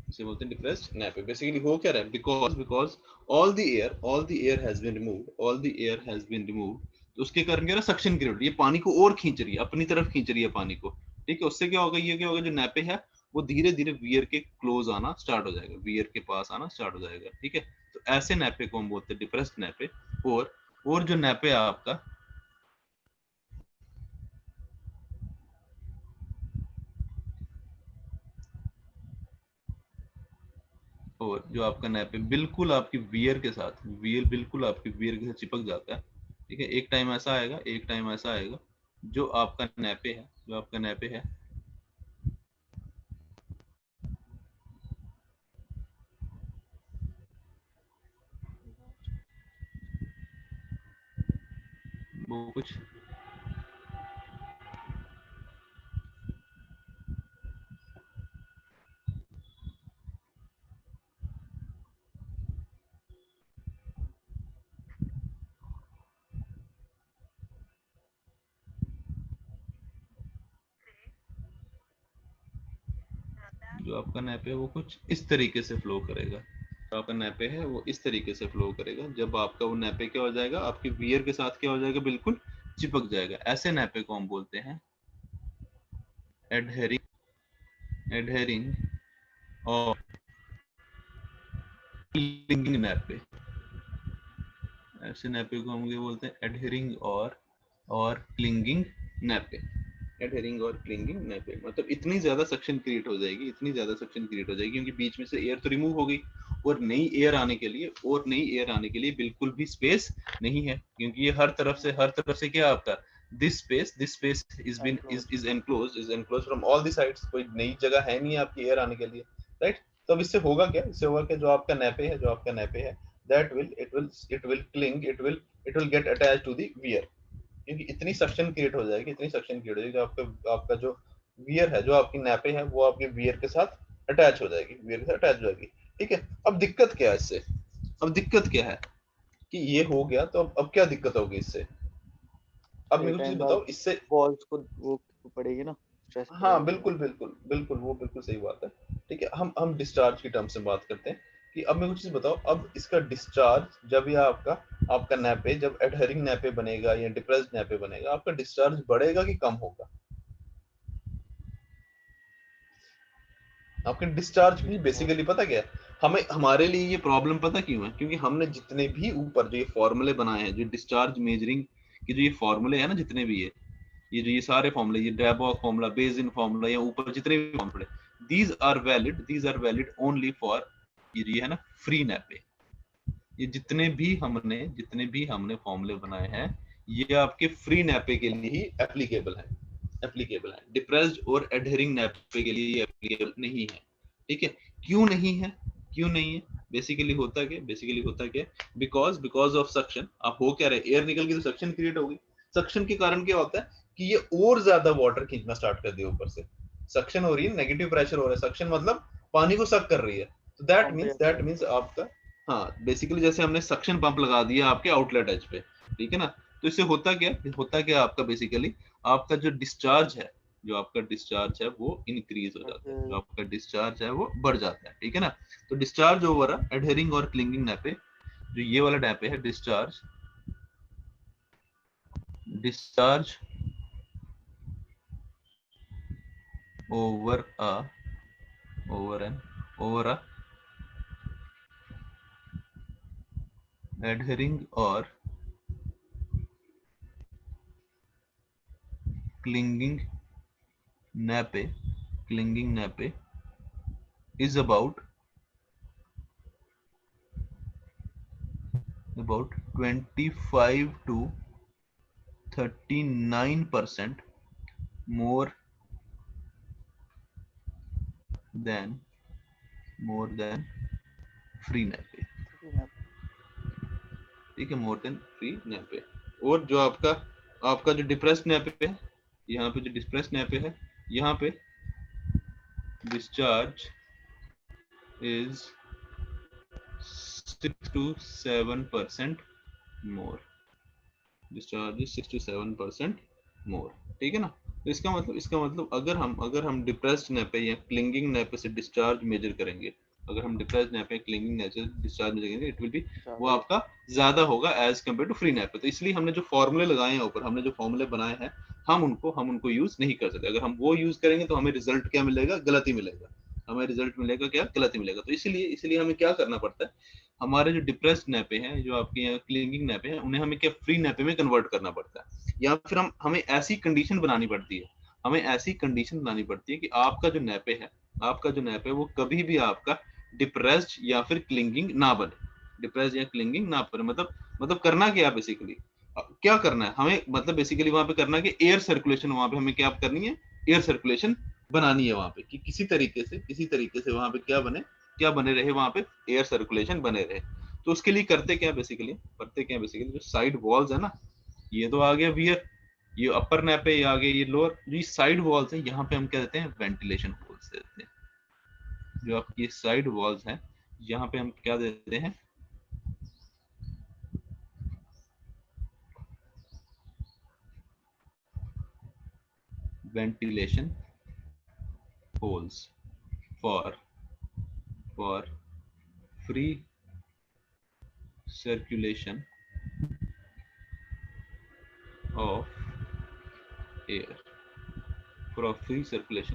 इसे बोलते हैं डिप्रेस्ड नैपे। बेसिकली हो क्या रहा है, because all the air has been removed, तो उसके कारण क्या, सक्शन क्रिएट, ये पानी को और खींच रही है, अपनी तरफ खींच रही है पानी को। ठीक है, उससे क्या होगा, ये क्या होगा, जो नैपे है वो धीरे धीरे वियर के क्लोज आना स्टार्ट हो जाएगा, वियर के पास आना स्टार्ट हो जाएगा। ठीक है, तो ऐसे नैपे को हम बोलते हैं डिप्रेस्ड नैपे। और जो नैपे है आपका, और जो आपका नैपे बिल्कुल आपकी वियर के साथ, बिल्कुल आपकी वियर के साथ चिपक जाता है। ठीक है, एक टाइम ऐसा आएगा जो आपका नैपे है वो कुछ जो आपका नैपे है वो कुछ इस तरीके से फ्लो करेगा, जो आपका नैपे है वो इस तरीके से फ्लो करेगा। जब आपका वो नैपे क्या हो जाएगा, आपके वियर के साथ क्या हो जाएगा, बिल्कुल चिपक जाएगा। ऐसे नैपे को हम बोलते हैं एडहेरिंग और क्लिंगिंग नैपे। ऐसे नैपे को हम ये बोलते हैं एडहेरिंग और क्लिंगिंग नैपे। एडहेरिंग और क्लिंगिंग नैपे, मतलब इतनी ज्यादा सक्शन क्रिएट हो जाएगी, क्योंकि बीच में से एयर तो रिमूव हो गई, और नई एयर आने के लिए बिल्कुल भी स्पेस नहीं है, क्योंकि ये हर तरफ से क्या आपका this space is enclosed from all the sides, कोई नई जगह है नहीं आपकी एयर आने के लिए, राइट। तो अब इससे होगा क्या, जो आपका नैपे है that it will cling, it will get attached to the wear, क्योंकि इतनी सक्शन क्रिएट हो जाएगी, जो आपका जो वियर है, जो आपकी नैपे है वो आपके वियर के साथ अटैच हो जाएगी, ठीक है। अब दिक्कत क्या है इससे, कि ये हो गया, तो अब क्या दिक्कत होगी इससे, अब मेरे को चीज बताओ इससे। वॉल्स को वो पड़ेगी ना, स्ट्रेस हाँ पड़ेगा। बिल्कुल वो बिल्कुल सही बात है। ठीक है, हम डिस्चार्ज की टर्म से बात करते हैं कि अब मैं कुछ चीज बताओ, अब इसका डिस्चार्ज जब ये आपका नैपे जब एडहरिंग नैपे बनेगा या डिप्रेस्ड नैपे बनेगा, आपका डिस्चार्ज बढ़ेगा कि कम होगा? आपके डिस्चार्ज की बेसिकली पता क्या है, हमें हमारे लिए ये प्रॉब्लम पता क्यों है? क्योंकि हमने जितने भी ऊपर जो ये फॉर्मूले बनाए हैं, जो डिस्चार्ज मेजरिंग के जो ये फॉर्मूले हैं ना, जितने भी ये जो ये सारे फॉर्मूले, ये ड्रैबॉक फॉर्मूला, बेजिन फॉर्मूला, या ऊपर जितने भी फॉर्मूले, these are valid only for ये है ना फ्री नैपे। ये जितने भी हमने फॉर्मूले बनाए हैं, ये आपके फ्री नैपे के लिए ही एप्लीकेबल है। डिप्रेस्ड और एडहेरिंग नैपे के लिए ये एप्लीकेबल नहीं है। ठीक है, क्यों नहीं है? बेसिकली होता क्या, बिकॉज ऑफ सक्शन। आप हो क्या रहे, एयर निकल के तो सक्शन क्रिएट होगी। सक्शन के कारण क्या होता है कि ये और ज्यादा वाटर खींचना स्टार्ट कर दिया ऊपर से। सक्शन हो रही है, नेगेटिव प्रेशर हो रहा है, सक्शन मतलब पानी को सक कर रही है। तो दैट मींस आपका, हाँ बेसिकली जैसे हमने सक्शन पंप लगा दिया आपके आउटलेट एज पे, ठीक है ना। तो इससे होता क्या आपका बेसिकली आपका जो डिस्चार्ज है वो इंक्रीज हो जाता है, जो आपका डिस्चार्ज है वो बढ़ जाता है, ठीक है ना। तो डिस्चार्ज ओवर एडहेरिंग और क्लिंगिंग नैपे, जो ये वाला नैपे है, discharge over a adhering or clinging nappe is about 25 to 39% more than free nappe। ठीक है, मोर देन फ्री नैपे। और जो आपका जो डिप्रेस्ड नैपे है, यहाँ पे जो डिप्रेस्ड नैपे है, यहाँ पे discharge is 6 to 7% more. Discharge is 6 to 7% मोर, ठीक है ना। तो इसका मतलब अगर हम डिप्रेस्ड नैपे या क्लिंगिंग नैपे से डिस्चार्ज मेजर करेंगे, अगर हम डिप्रेस्ड नैपे क्लिंगिंग नैपे से डिस्चार्ज मेजर करेंगे, इट विल बी वो आपका ज्यादा होगा एज कम्पेयर टू फ्री नैपे। तो इसलिए हमने जो फॉर्मूले लगाए हैं ऊपर, हमने जो फॉर्मूले बनाए हैं, हम उनको यूज नहीं कर सकते। अगर हम वो यूज करेंगे तो हमें रिजल्ट क्या मिलेगा? गलत ही मिलेगा। हमें रिजल्ट मिलेगा क्या? गलत ही मिलेगा। तो इसलिए हमें क्या करना पड़ता है, हमारे जो डिप्रेस्ड नैपे हैं, जो आपके यहाँ क्लिंगिंग नैपे हैं, उन्हें हमें क्या फ्री नैपे में कन्वर्ट करना पड़ता है। या फिर हमें ऐसी कंडीशन बनानी पड़ती है कि आपका जो नैपे है वो कभी भी आपका डिप्रेस्ड या फिर क्लिंगिंग ना बने। मतलब करना क्या है बेसिकली, क्या करना है हमें, मतलब बेसिकली वहां पे करना है कि एयर सर्कुलेशन, वहां पे हमें क्या करनी है, एयर सर्कुलेशन बनानी है वहां पे, कि किसी तरीके से वहां पे क्या बने रहे, वहां पे एयर सर्कुलेशन बने रहे। तो उसके लिए करते क्या बेसिकली जो साइड वॉल्स है ना, ये तो आ गया वियर, ये अपर नैपे, ये आ गया ये लोअर, जो साइड वॉल्स है, यहाँ पे हम क्या देते हैं? वेंटिलेशन होल्स देते हैं। जो आपकी साइड वॉल्स हैं, यहाँ पे हम क्या देते हैं? ventilation holes for free circulation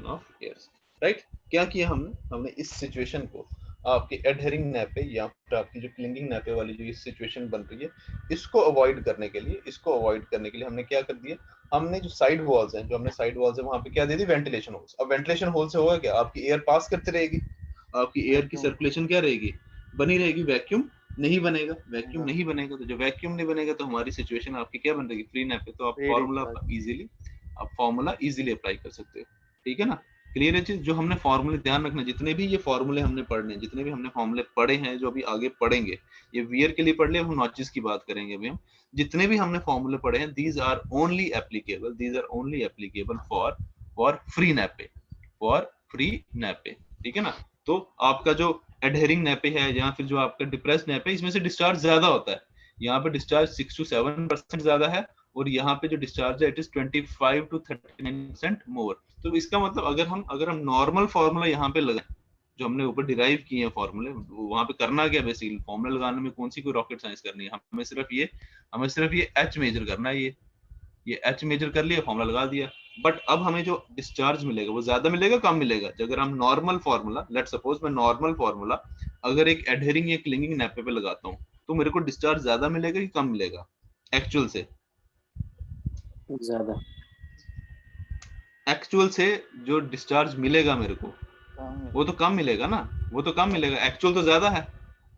of air, right. क्या किया हमने इस सिचुएशन को, आपके एडहेरिंग नैपे या फिर आपकी जो क्लिंगिंग नैपे वाली जो सिचुएशन बन रही है, इसको अवॉइड करने के लिए हमने क्या कर दिया, हमने जो साइड वॉल्स हैं वहां पे क्या दे दी? Ventilation holes. अब वेंटिलेशन होल से होगा क्या? आपकी एयर पास करती रहेगी, आपकी एयर की सर्कुलेशन क्या रहेगी? बनी रहेगी। वैक्यूम नहीं बनेगा। तो जो वैक्यूम नहीं बनेगा तो हमारी सिचुएशन आपकी क्या बन रहेगी? फ्री नैपे। तो आप फॉर्मूला इजीली अप्लाई कर सकते हो, ठीक है ना। क्लियर है चीज। जो हमने फॉर्मूले ध्यान रखना, जितने भी ये फॉर्मूले हमने पढ़ने, जितने भी हमने फॉर्मूले पढ़े हैं, जो अभी आगे पढ़ेंगे, ये वियर के लिए पढ़ लिया, हम नॉचेस की बात करेंगे अभी हम। जितने भी हमने फॉर्मूले पढ़े हैं, these are only applicable for free nappe, ठीक है ना। तो आपका जो एडहेरिंग नैपे है या फिर जो आपका डिप्रेस्ड नैपे है, इसमें से डिस्चार्ज ज्यादा होता है। यहाँ पे डिस्चार्ज 6 to 7% ज्यादा है, और यहाँ पे जो डिस्चार्ज है इट इज 25 to 39% मोर। तो इसका मतलब अगर हम नॉर्मल फॉर्मूला यहाँ पे लगाएं, जो हमने ऊपर डिराइव किए हैं फॉर्मूले, वहां पे करना क्या बेसिकली, फॉर्मूला लगाने में कौन सी कोई रॉकेट साइंस करनी है, हमें सिर्फ ये एच मेजर करना है, ये एच मेजर कर लिया, फॉर्मूला लगा दिया। बट अब हमें जो डिस्चार्ज मिलेगा वो ज्यादा मिलेगा कम मिलेगा। अगर हम नॉर्मल फार्मूला, लेट सपोज मैं नॉर्मल फार्मूला अगर एक एडहेरिंग या क्लिंगिंग नैपे पे लगाता हूँ तो मेरे को डिस्चार्ज ज्यादा मिलेगा कि कम मिलेगा एक्चुअल से? ज्यादा। एक्चुअल से जो डिस्चार्ज मिलेगा मेरे को वो तो कम मिलेगा ना, वो तो कम मिलेगा, एक्चुअल तो ज्यादा है,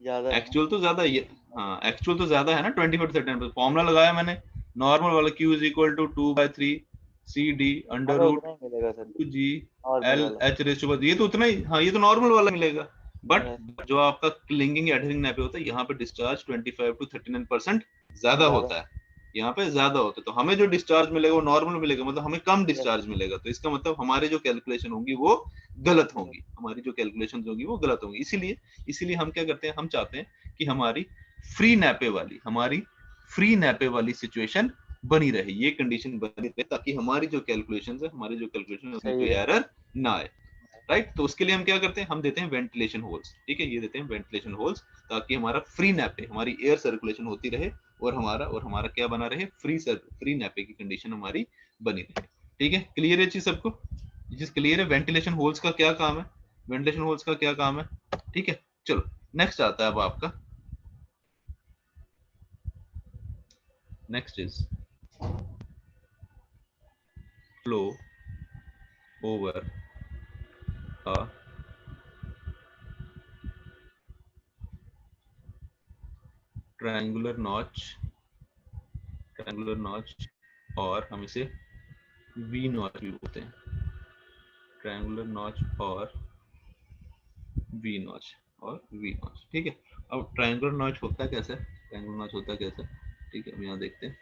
ज्यादा एक्चुअल तो ज्यादा है। हाँ एक्चुअल तो ज्यादा है ना 20% फॉर्मूला लगाया मैंने नॉर्मल वाला, Q is equal to 2/3 CD under root मिलेगा सर 2G नॉर्मल L वाला। H रेशो पर, ये तो उतना ही, हाँ ये तो नॉर्मल वाला मिलेगा। बट जो आपका क्लिंगिंग एडहेरिंग नैपे होता है यहाँ पे डिस्चार्ज 25 to 39% ज्यादा होता है, यहाँ पे ज्यादा होता है। तो हमें जो डिस्चार्ज मिलेगा वो नॉर्मल मिलेगा, मतलब हमें कम डिस्चार्ज मिलेगा। तो इसका मतलब हमारी जो कैलकुलेशन होंगी वो गलत होंगी, हमारी जो कैलकुलेशन होंगी वो गलत होंगी। इसीलिए हम क्या करते हैं, हम चाहते हैं कि हमारी फ्री नैपे वाली सिचुएशन बनी रहे, ये कंडीशन बनी रहे, ताकि हमारी जो कैलकुलेशन है उसमें कोई एरर ना आए, राइट। तो उसके लिए हम क्या करते हैं, हम देते हैं वेंटिलेशन होल्स, ठीक है, ये देते हैं वेंटिलेशन होल्स, ताकि हमारा फ्री नैपे, हमारी एयर सर्कुलेशन होती रहे और हमारा क्या बना रहे, फ्री नैपे की कंडीशन हमारी बनी रहे, ठीक है। क्लियर है चीज सबको? ये चीज क्लियर है? वेंटिलेशन होल्स का क्या काम है, वेंटिलेशन होल्स का क्या काम है, ठीक है। चलो नेक्स्ट आता है अब आपका, next is flow over a triangular notch और हम इसे वी नॉच भी बोलते हैं, ट्रायंगुलर नॉच और वी नॉच ठीक है। अब ट्रायंगुलर नॉच होता कैसे, ठीक है, हम यहाँ देखते हैं।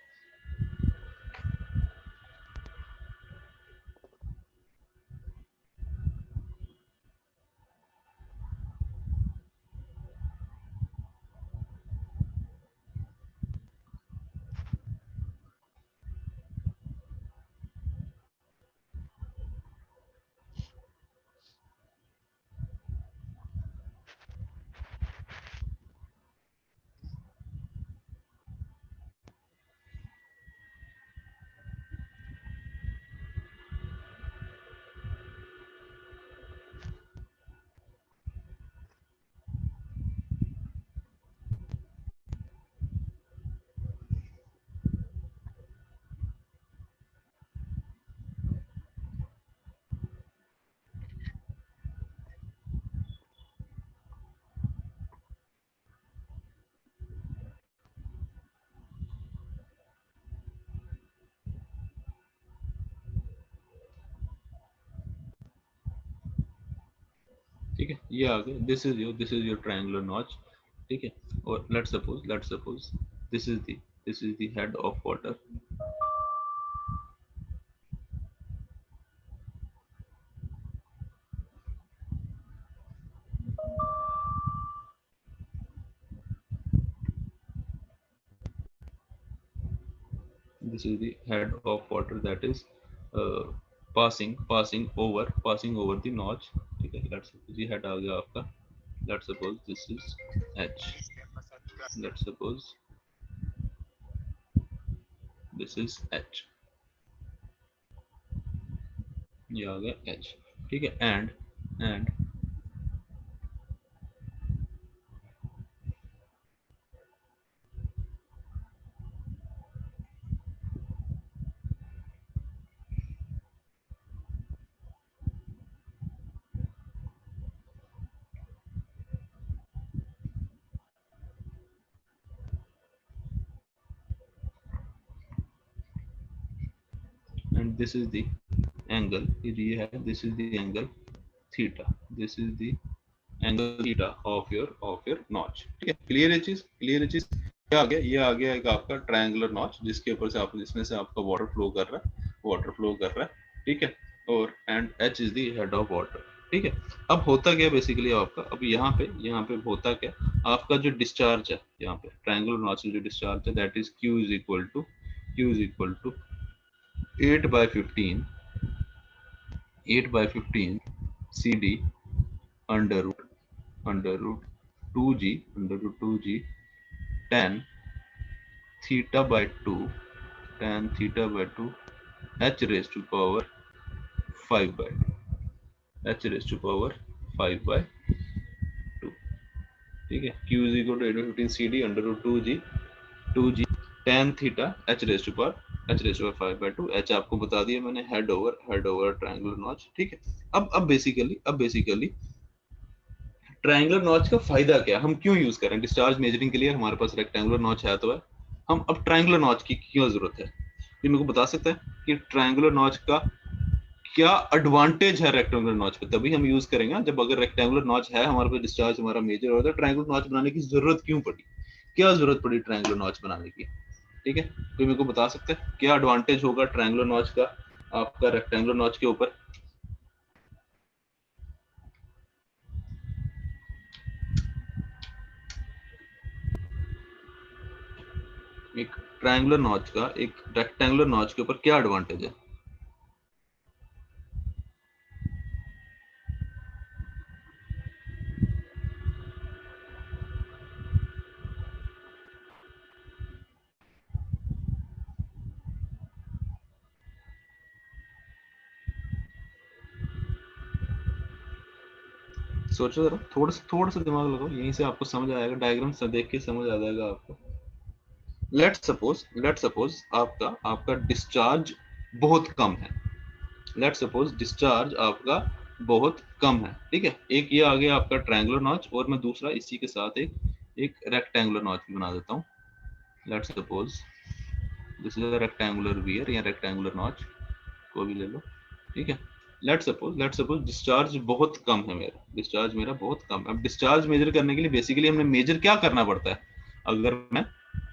ठीक है, ये आ गया, this is your triangular notch, ठीक है। और let suppose this is the head of water, this is the head of water that is passing over the notch, ठीक है। लेट्स सपोज ये हेड आ गया आपका, let's suppose this is H, let's suppose this is H, ये आ गया H, ठीक है। And this is the angle, ये है, this is the angle theta, this is the angle theta of your notch, ठीक है। क्लियर है चीज, ये आ गया एक आपका ट्रायंगुलर नॉच, जिसके ऊपर से आप, जिसमें से आपका वाटर फ्लो कर रहा है, ठीक है। और and H is the head of water, ठीक है। अब होता क्या बेसिकली आपका, अब यहाँ पे होता क्या, आपका जो डिस्चार्ज है यहाँ पे ट्रायंगुलर नॉच में जो डिस्चार्ज है, that is Q is equal to 8/15 CD under root 2g tan theta by 2 h raised to power 5 by 2, ठीक है। q is equal to 815 cd under root 2g tan theta h raised to power 5 by 2, h आपको बता दिया मैंने, head over triangular notch, ठीक है। अब basically triangular notch का फायदा क्या है, हम क्यों यूज कर रहे हैं? डिस्चार्ज मेजरिंग के लिए हमारे पास रेक्टेंगुलर नॉच है तो है, हम अब ट्रायंगुलर नॉच की क्यों जरूरत है? ये मेरे को बता सकता है कि ट्रायंगुलर नॉच का क्या एडवांटेज है रेक्टेंगुलर नॉच पे? तभी हम यूज करेंगे जब अगर रेक्टेंगुलर नॉच है हमारे पास, डिस्चार्ज हमारा मेजर हो तो ट्रायंगुलर नॉच बनाने की जरूरत क्यों पड़ी, क्या जरूरत पड़ी ट्रायंगुलर नॉच बनाने की, ठीक है। तो मेरे को बता सकते हैं क्या एडवांटेज होगा ट्रायंगुलर नॉच का आपका रेक्टेंगुलर नॉच के ऊपर? एक ट्रायंगुलर नॉच का एक रेक्टेंगुलर नॉच के ऊपर क्या एडवांटेज है? सोचो जरा, थोड़ा सा दिमाग लगाओ, यहीं से आपको समझ आएगा, डायग्राम से देख के समझ आ जाएगा आपको। लेट्स सपोज आपका डिस्चार्ज बहुत कम है, लेट्स सपोज डिस्चार्ज आपका बहुत कम है, ठीक है। एक ये आ गया आपका ट्रायंगुलर नॉच, और मैं दूसरा इसी के साथ एक रेक्टेंगुलर नॉच भी बना देता हूँ। Let's suppose this is a rectangular wear या रेक्टेंगुलर नॉच, को भी ले लो, ठीक है। लेट्स सपोज डिस्चार्ज बहुत कम है मेरा, डिस्चार्ज मेरा बहुत कम है। अब डिस्चार्ज मेजर करने के लिए बेसिकली हमने मेजर क्या करना पड़ता है? अगर मैं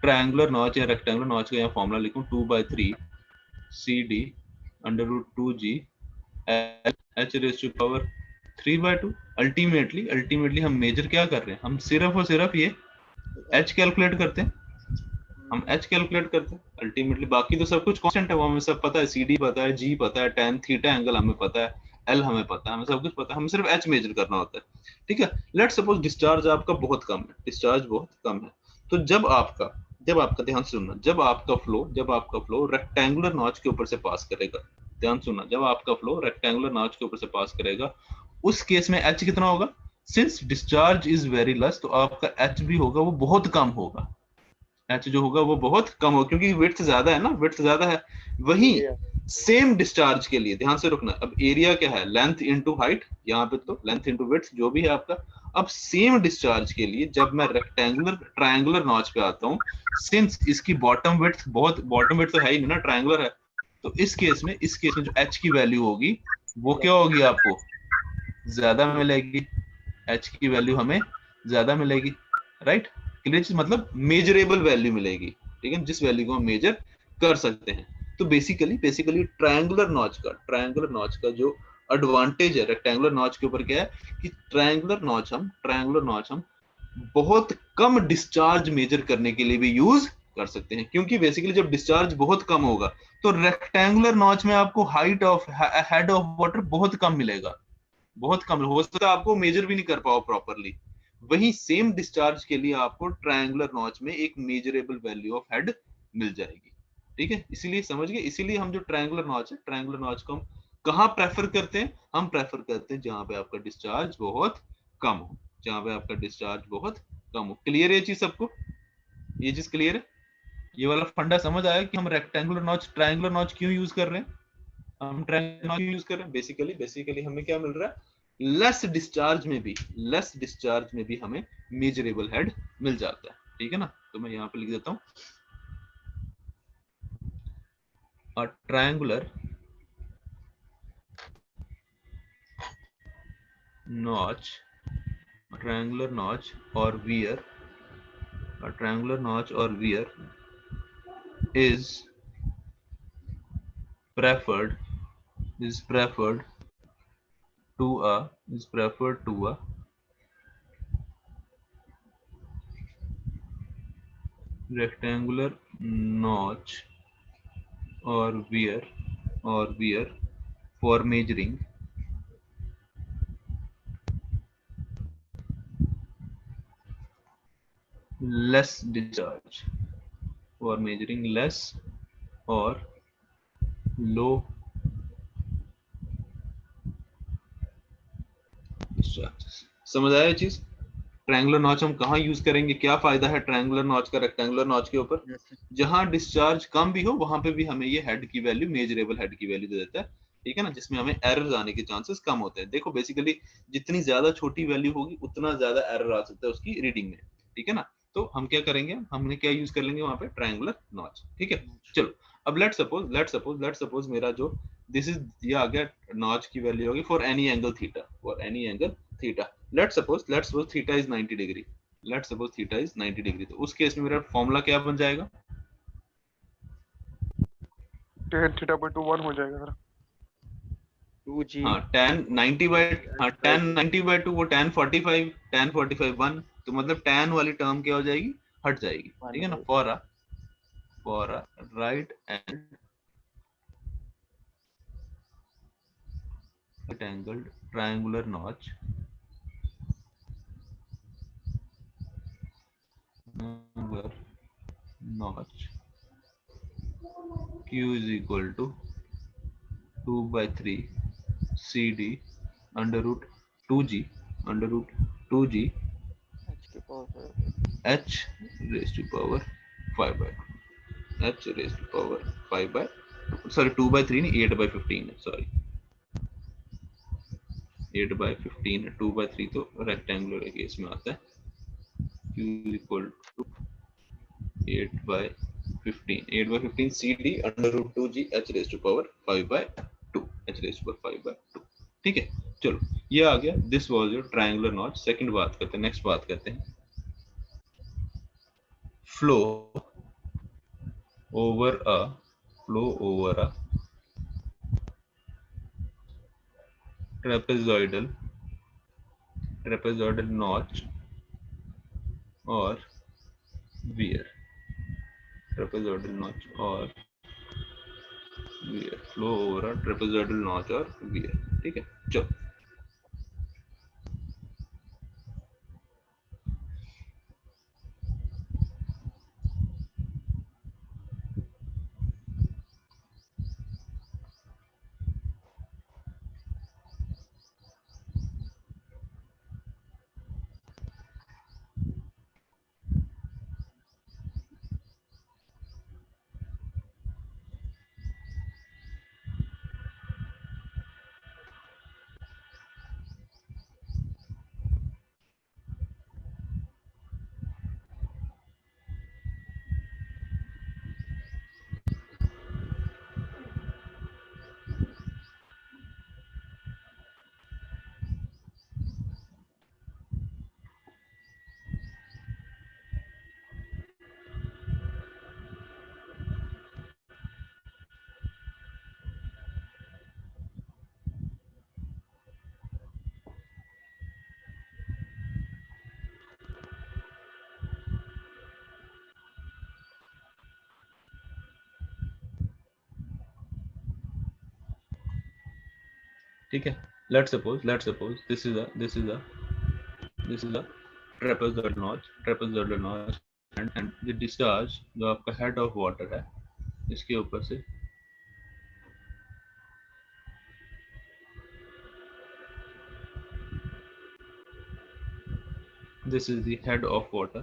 ट्रायंगुलर नॉच या रेक्टेंगुलर नॉच का यहाँ फॉर्मूला लिखूं, 2/3 CD under root 2G h raise to power 3/2। Ultimately हम मेजर क्या कर रहे हैं? हम सिर्फ और सिर्फ ये h कैलकुलेट करते हैं, हम h कैलकुलेट करते हैं अल्टीमेटली। बाकी तो सब कुछ कांस्टेंट है, वो हमें सब पता है, CD पता है, G पता है, tan थीटा एंगल हमें पता है, L हमें पता है, हमें सब कुछ पता है, हमें सिर्फ h मेजर करना होता है, ठीक है। लेट्स सपोज डिस्चार्ज आपका बहुत कम है, डिस्चार्ज बहुत कम है, तो जब आपका ध्यान से सुनना, जब आपका फ्लो रेक्टेंगुलर नॉच के ऊपर से पास करेगा, ध्यान सुनना, जब आपका फ्लो रेक्टेंगुलर नॉच के ऊपर से पास करेगा, उस केस में h कितना होगा? Since discharge is very less, तो आपका h भी होगा वो बहुत कम होगा, h जो होगा वो बहुत कम होगा, क्योंकि विड्थ ज्यादा है ना, विड्थ ज्यादा है। वहीं सेम डिस्चार्ज के लिए ध्यान से रुकना, अब एरिया क्या है? लेंथ इनटू हाइट, यहाँ पे तो लेंथ इनटू विड्थ जो भी है आपका। अब सेम डिस्चार्ज के लिए जब मैं ट्रायंगुलर नॉच पे आता हूँ, सिंस इसकी बॉटम विड्थ तो है ही नहीं ना, ट्रायंगुलर है, तो इस केस में जो h की वैल्यू होगी वो क्या होगी? आपको ज्यादा मिलेगी, h की वैल्यू हमें ज्यादा मिलेगी, राइट। क्लियर चीज, मतलब मेजरेबल वैल्यू मिलेगी, ठीक है, जिस वैल्यू को हम मेजर कर सकते हैं। तो बेसिकली ट्रायंगुलर नॉच का जो एडवांटेज है रेक्टेंगुलर नॉच के ऊपर क्या है कि ट्रायंगुलर नॉच हम बहुत कम डिस्चार्ज मेजर करने के लिए भी यूज कर सकते हैं, क्योंकि बेसिकली जब डिस्चार्ज बहुत कम होगा तो रेक्टेंगुलर नॉच में आपको height of head of water बहुत कम मिलेगा, बहुत कम हो सकता है, आपको मेजर भी नहीं कर पाओ प्रॉपरली। वही सेम डिस्चार्ज के लिए आपको ट्रायंगुलर नॉच में एक मेजरेबल वैल्यू ऑफ हेड मिल जाएगी, ठीक है। इसीलिए समझ गए, इसीलिए हम जो ट्रायंगुलर नॉच को हम कहाँ प्रेफर करते हैं? हम प्रेफर करते हैं जहां पे आपका डिस्चार्ज बहुत कम हो, जहां पे आपका डिस्चार्ज बहुत कम हो। क्लियर है ये चीज सबको? ये चीज क्लियर है? ये वाला फंडा समझ आया कि हम ट्रायंगुलर नॉच क्यों यूज कर रहे हैं? हम ट्रायंगुलर नॉच यूज कर रहे हैं बेसिकली हमें क्या मिल रहा है? लेस डिस्चार्ज में भी हमें मेजरेबल हेड मिल जाता है, ठीक है ना। तो मैं यहाँ पे लिख देता हूँ, ट्रायंगुलर नॉच और wear is preferred to a rectangular notch or weir for measuring less discharge, for measuring less or low discharges. समझ आया ये चीज? ट्रायंगुलर नॉच हम कहाँ यूज करेंगे, क्या फायदा है ट्रायंगुलर नॉच का रेक्टेंगुलर नॉच के ऊपर? Yes, sir. जहां डिस्चार्ज कम भी हो वहां पे भी हमें ये हेड की वैल्यू, मेजरेबल हेड की वैल्यू दे देता है, ठीक है ना, जिसमें हमें एरर्स आने के चांसेस कम होते हैं। देखो बेसिकली जितनी ज्यादा छोटी वैल्यू होगी उतना ज्यादा एरर आ सकता है उसकी रीडिंग में, ठीक है ना। तो हम क्या करेंगे, हमने क्या यूज कर लेंगे वहां पे, ट्रायंगुलर नॉच, ठीक है। चलो अब लेट सपोज मेरा जो दिस इज, ये आ गया नॉच की वैल्यू होगी for any angle theta, for any angle theta. Let suppose theta is 90 degree, let suppose theta is 90 degree. तो उस केस में मेरा फॉर्मूला क्या बन जाएगा? tan थीटा by 2 1 हो जाएगा सर। 2G हाँ tan 90 बाय, हाँ by tan 90 बाय 2 वो tan 45 1, तो मतलब tan वाली टर्म क्या हो जाएगी, हट जाएगी, 1 ठीक है ना। by for a right angled triangular notch Q is equal to 2 by 3 CD under root 2G under root 2G H के power 5 H raised to power 5 by 2, H raised to power 5 by 2, sorry 2 by 3 नहीं 8 by 15 है, sorry 8 by 15 है, 2 by 3 तो rectangular के case में आता है। Q is equal to 8 by 15 CD under root 2G H raised to power 5 by 2, H raised to power 5 by 2, ठीक है। चलो ये आ गया, this was your triangular notch. Second बात करते हैं, नेक्स्ट बात करते हैं flow over a trapezoidal notch or weir, trapezoidal notch or weir, flow over a trapezoidal notch or weir, ठीक है। चलो ठीक है, let suppose this is a trapezoidal notch and the discharge जो आपका हेड ऑफ वाटर है इसके ऊपर से this is the head of water,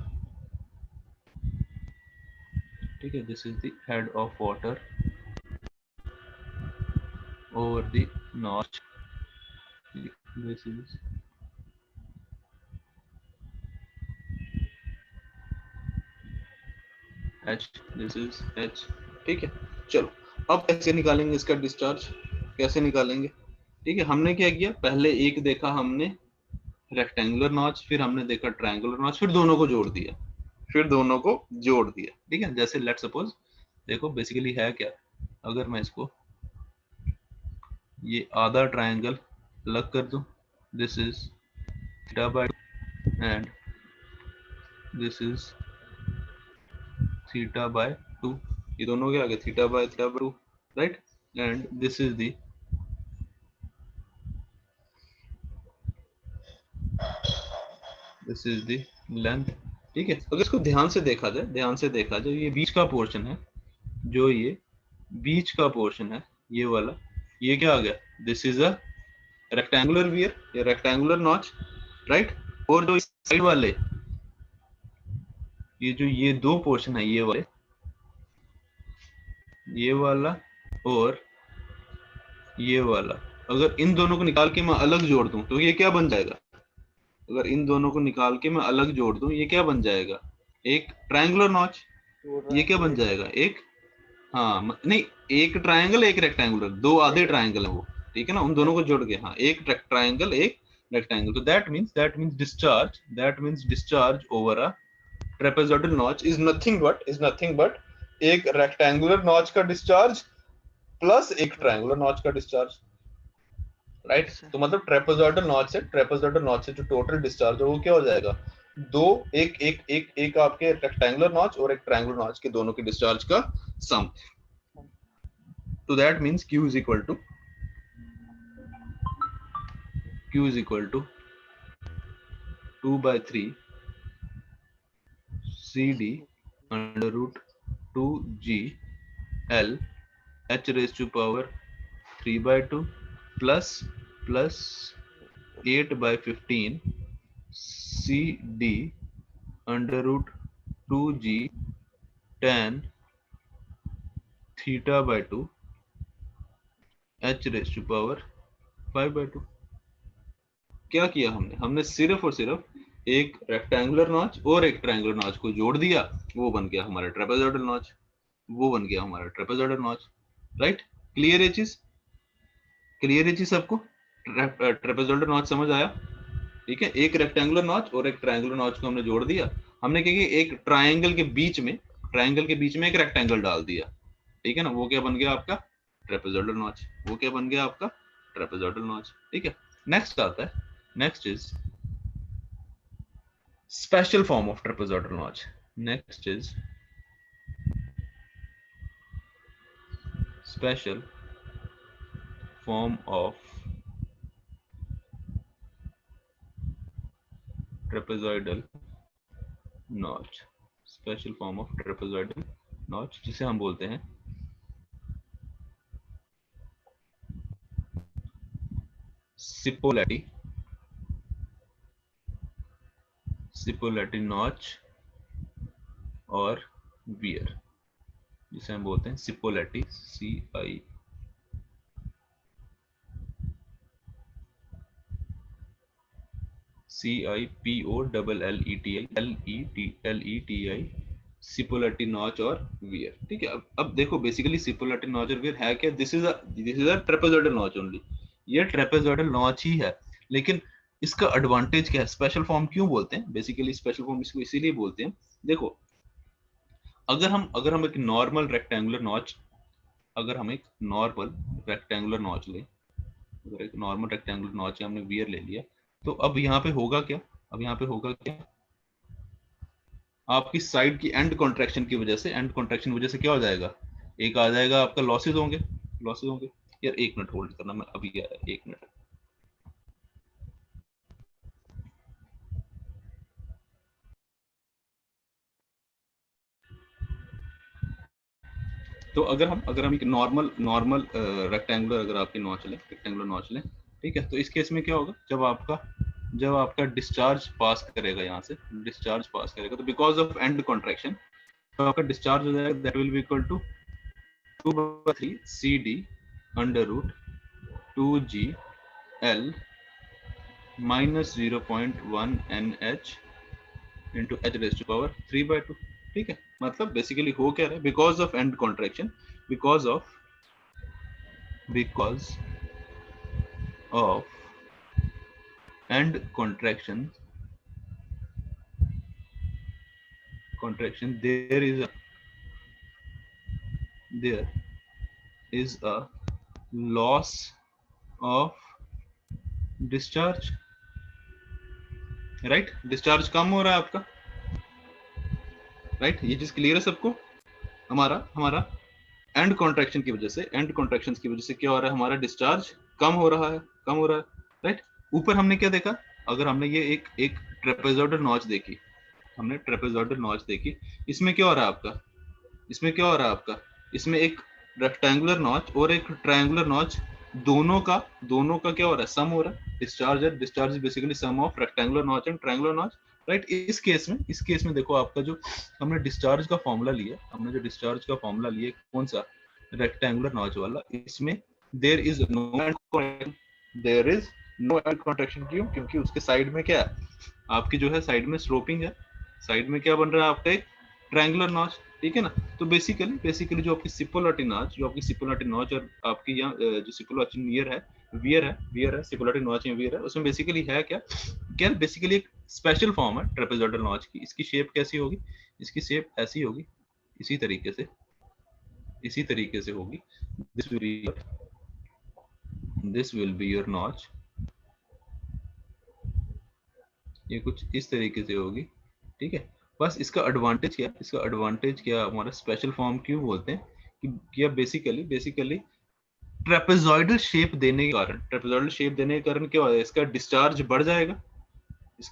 ठीक है, this is the head of water over the notch, this is H, this is H, ठीक है। चलो अब कैसे निकालेंगे इसका डिस्चार्ज, कैसे निकालेंगे, ठीक है। हमने क्या किया, पहले एक देखा हमने रेक्टेंगुलर नॉच, फिर हमने देखा ट्रायंगुलर नॉच, फिर दोनों को जोड़ दिया, ठीक है। जैसे लेट सपोज देखो बेसिकली है क्या, अगर मैं इसको ये आधा ट्रायंगल अलग कर दूं, this is theta by and this is theta by 2, ये दोनों क्या आ गए, theta by 2, right. And this is the length ठीक है। अगर इसको ध्यान से देखा जाए, ये बीच का पोर्शन है, जो ये बीच का पोर्शन है, ये वाला, ये क्या आ गया, this is a rectangular wear या रेक्टेंगुलर नॉच, राइट। और जो साइड वाले, ये दो पोर्शन है, ये वाला और ये वाला, अगर इन दोनों को निकाल के मैं अलग जोड़ दूं तो ये क्या बन जाएगा, अगर इन दोनों को निकाल के मैं अलग जोड़ दूं ये क्या बन जाएगा, एक ट्रायंगुलर नॉच। ये क्या बन जाएगा, एक, हाँ नहीं, एक ट्रायंगल एक रेक्टेंगुलर, दो आधे ट्रायंगल है वो, ठीक है ना, उन दोनों को जोड़ के, हाँ, एक ट्रायंगल एक रेक्टेंगल। तो that means discharge over a trapezoidal notch is nothing but एक रेक्टेंगुलर नॉच का डिस्चार्ज प्लस एक ट्रायंगुलर नॉच का डिस्चार्ज, राइट। तो मतलब ट्रेपेजॉइडल नॉच से जो टोटल डिस्चार्ज है वो क्या हो जाएगा, दो, एक आपके रेक्टेंगुलर नॉच और एक ट्रायंगुलर नॉच के दोनों के डिस्चार्ज का सम। तो that means Q is equal to 2/3 CD under root 2G L H raised to power 3/2 plus 8/15 CD under root 2G tan theta/2 H raised to power 5/2। क्या किया हमने सिर्फ और सिर्फ एक रेक्टेंगुलर नॉच और एक ट्रायंगुलर नॉच को जोड़ दिया, वो बन गया हमारा ट्रेपेजॉइडल नॉच, राइट। क्लियर है चीज सबको, ट्रेपेजॉइडल नॉच समझ आया, ठीक है। एक रेक्टेंगुलर नॉच और एक ट्रायंगुलर नॉच को हमने जोड़ दिया, हमने क्या किया, एक ट्रायंगल के बीच में एक रेक्टेंगल डाल दिया, ठीक है ना, वो क्या बन गया आपका ट्रेपेजॉइडल नॉच, ठीक है। नेक्स्ट आता है, next is special form of trapezoidal notch. Next is special form of trapezoidal notch, जिसे हम बोलते हैं Cipollati notch और weir, जिसे हम बोलते हैं Cipollati, CIPOLLETI Cipollati notch और weir, ठीक है। अब देखो बेसिकली Cipollati notch और weir है क्या, this is a trapezoidal notch only, ये ट्रेपेजॉइडल नॉच ही है, लेकिन इसका एडवांटेज क्या है, स्पेशल फॉर्म क्यों बोलते हैं, बेसिकली स्पेशल फॉर्म इसको इसीलिए बोलते हैं, देखो अगर हम एक नॉर्मल रेक्टेंगुलर नॉच लें, अगर एक नॉर्मल रेक्टेंगुलर नॉच हमने वियर ले लिया, तो अब यहाँ पे होगा क्या, आपकी साइड की एंड कॉन्ट्रैक्शन की वजह से क्या हो जाएगा, एक आ जाएगा आपका लॉसेस होंगे। यार एक मिनट होल्ड करना, मैं अभी आया, एक मिनट। तो अगर हम एक नॉर्मल रेक्टेंगुलर अगर आपकी रेक्टेंगुलर नॉच लें, ठीक है, तो इस केस में क्या होगा, जब आपका डिस्चार्ज पास करेगा, यहाँ से डिस्चार्ज पास करेगा, तो बिकॉज ऑफ एंड कॉन्ट्रैक्शन तो आपका डिस्चार्ज हो जाएगा, that will be equal to 2/3 CD under root 2G L minus 0.1 NH into H raised to power 3/2, ठीक है। मतलब बेसिकली हो क्या रहा है, because of end contraction, because of end contraction there is a loss of discharge, right, discharge कम हो रहा है आपका, राइट, ये चीज क्लियर है सबको। हमारा एंड कॉन्ट्रैक्शन की वजह से क्या हो रहा है, हमारा डिस्चार्ज कम हो रहा है, राइट। ऊपर हमने क्या देखा, अगर हमने ये एक ट्रेपेजॉइडल नॉच देखी, हमने ट्रेपेजॉइडल नॉच देखी। इसमें क्या हो रहा है आपका, इसमें क्या हो रहा है आपका, इसमें एक रेक्टेंगुलर नॉच और एक ट्रायंगुलर नॉच, दोनों का क्या हो रहा है, सम हो रहा है। डिस्चार्ज है, discharge basically sum of rectangular notch and triangular notch, right. इस केस में देखो आपका जो हमने डिस्चार्ज का फॉर्मूला लिया, हमने जो डिस्चार्ज का फॉर्मूला लिया कौन सा, रेक्टेंगुलर नॉच वाला। इसमें there is no end contraction. क्यों? क्योंकि उसके साइड में क्या है आपकी, जो है साइड में स्लोपिंग है, साइड में क्या बन रहा है आपका, एक ट्रायंगुलर नॉच, ठीक है ना। तो बेसिकली जो आपकी सिपोलाटी नॉच और आपकी यहाँ जो सिपोलाटी वियर है सिपोलाटी नॉच या वियर है, उसमें बेसिकली है क्या बेसिकली एक स्पेशल फॉर्म है ट्रेपेजॉइडल नॉच की। इसकी शेप कैसी होगी, इसकी शेप ऐसी होगी, इसी तरीके से होगी। This will be your notch, ये कुछ इस तरीके से होगी, ठीक है। बस इसका एडवांटेज क्या हमारा स्पेशल फॉर्म क्यों बोलते हैं कि बेसिकली ट्रेपेजॉइडल शेप देने के कारण क्या हो जाएगा, इसका डिस्चार्ज बढ़ जाएगा,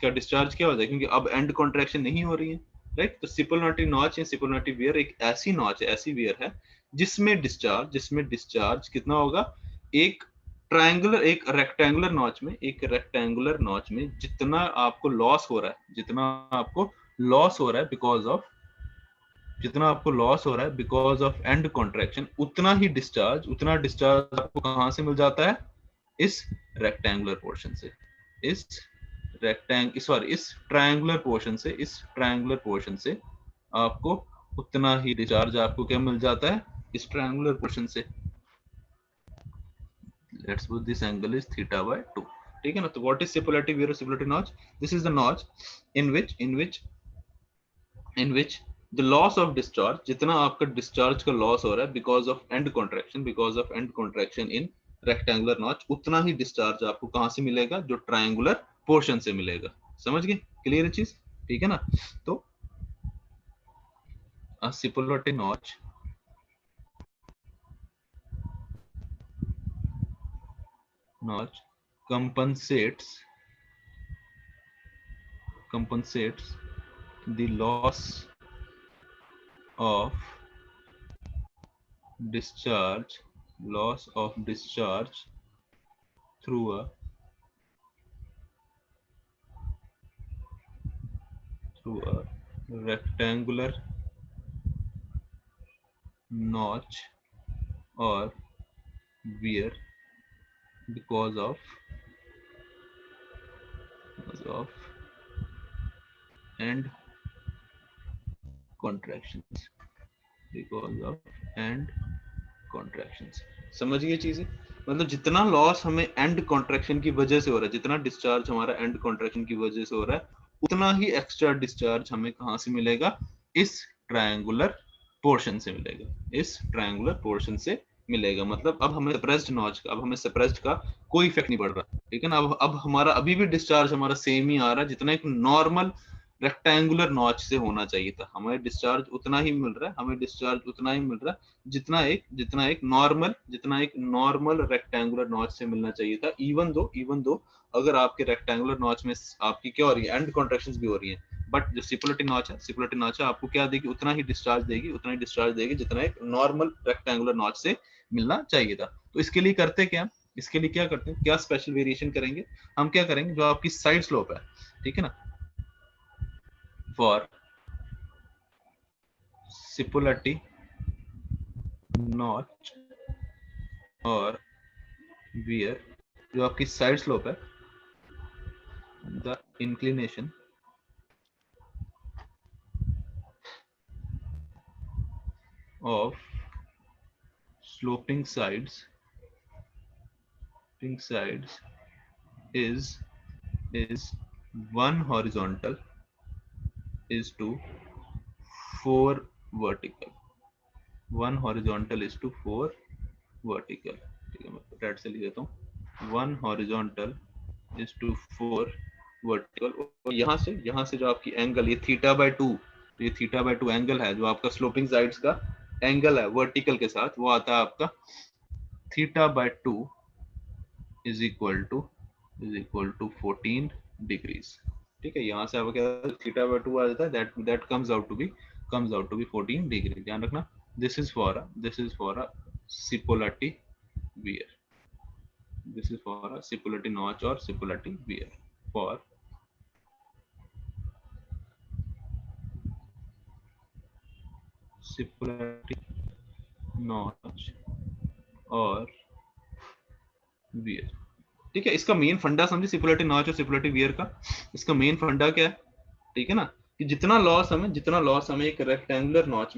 क्योंकि अब एंड कॉन्ट्रैक्शन नहीं हो रही है, राइट। तो सिपोनाटी नॉच या सिपोनाटी वियर एक ऐसी नॉच है, ऐसी वियर है जिसमें डिस्चार्ज कितना होगा, एक रेक्टेंगुलर नॉच में जितना आपको लॉस हो रहा है बिकॉज ऑफ एंड कॉन्ट्रैक्शन, उतना डिस्चार्ज आपको कहां से मिल जाता है, इस ट्रायंगुलर पोर्शन से आपको उतना ही डिस्चार्ज आपको क्या मिल जाता है, इस ट्रायंगुलर पोर्शन से। Let's suppose this angle is θ/2, ठीक है ना। तो what is Cipolletti weir, Cipolletti notch, this is the notch in which the loss of discharge, जितना आपका डिस्चार्ज का लॉस हो रहा है because of end contraction in rectangular notch, उतना ही डिस्चार्ज आपको कहां से मिलेगा, जो ट्रायंगुलर पोर्शन से मिलेगा। समझ गए, क्लियर है चीज, ठीक है ना। तो a सिपोलेटिव notch compensates the loss of discharge through a rectangular notch or wear because of end contractions, समझ गए चीजें। मतलब जितना लॉस हमें एंड कॉन्ट्रैक्शन की वजह से हो रहा है, जितना डिस्चार्ज हमारा एंड कॉन्ट्रैक्शन की वजह से हो रहा है, उतना ही एक्स्ट्रा डिस्चार्ज हमें कहां से मिलेगा, इस ट्रायंगुलर पोर्शन से मिलेगा। मतलब अब हमें सप्रेस्ड का कोई इफेक्ट नहीं पड़ रहा, ठीक है ना। अब हमारा अभी भी डिस्चार्ज हमारा सेम ही आ रहा है, जितना एक नॉर्मल रेक्टेंगुलर नॉच से होना चाहिए था। हमें डिस्चार्ज उतना ही मिल रहा है, जितना एक नॉर्मल रेक्टेंगुलर नॉच से मिलना चाहिए था। इवन दो अगर आपके रेक्टेंगुलर नॉच में आपकी क्या हो रही है, एंड कॉन्ट्रैक्शंस भी हो रही हैं, बट जो सिपोलेटिव नॉच है आपको क्या देगी, उतना ही डिस्चार्ज देगी जितना एक नॉर्मल रेक्टेंगुलर नॉच से मिलना चाहिए था। तो इसके लिए करते क्या क्या स्पेशल वेरिएशन करेंगे, हम क्या करेंगे, जो आपकी साइड स्लोप है, ठीक है ना, फॉर सिपोलेटिव नॉच और वियर, जो आपकी साइड स्लोप है, the inclination of sloping sides is 1 horizontal is to 4 vertical, 1 horizontal is to 4 vertical, ठीक है। मैं रेड से लिख देता हूँ, 1 horizontal is to 4 vertical। और यहाँ से जो आपकी एंगल, ये θ/2 एंगल है, जो आपका स्लोपिंग साइड्स का एंगल है वर्टिकल के साथ, वो आता है आपका θ/2 is equal to 14 डिग्रीज। ठीक है, यहाँ से आपको क्या थीटा बाय 2 आ जाता है, that comes out to be 14 degree. ध्यान रखना, this is for a Cipolletti weir, this is for a Cipollati notch or Cipollati wear for Cipollati notch और wear। ठीक है, इसका मेन फंडा समझे, Cipollati notch और Cipollati wear का इसका मेन फंडा क्या है, ठीक है ना, कि जितना लॉस हमें एक रेक्टेंगुलर नॉच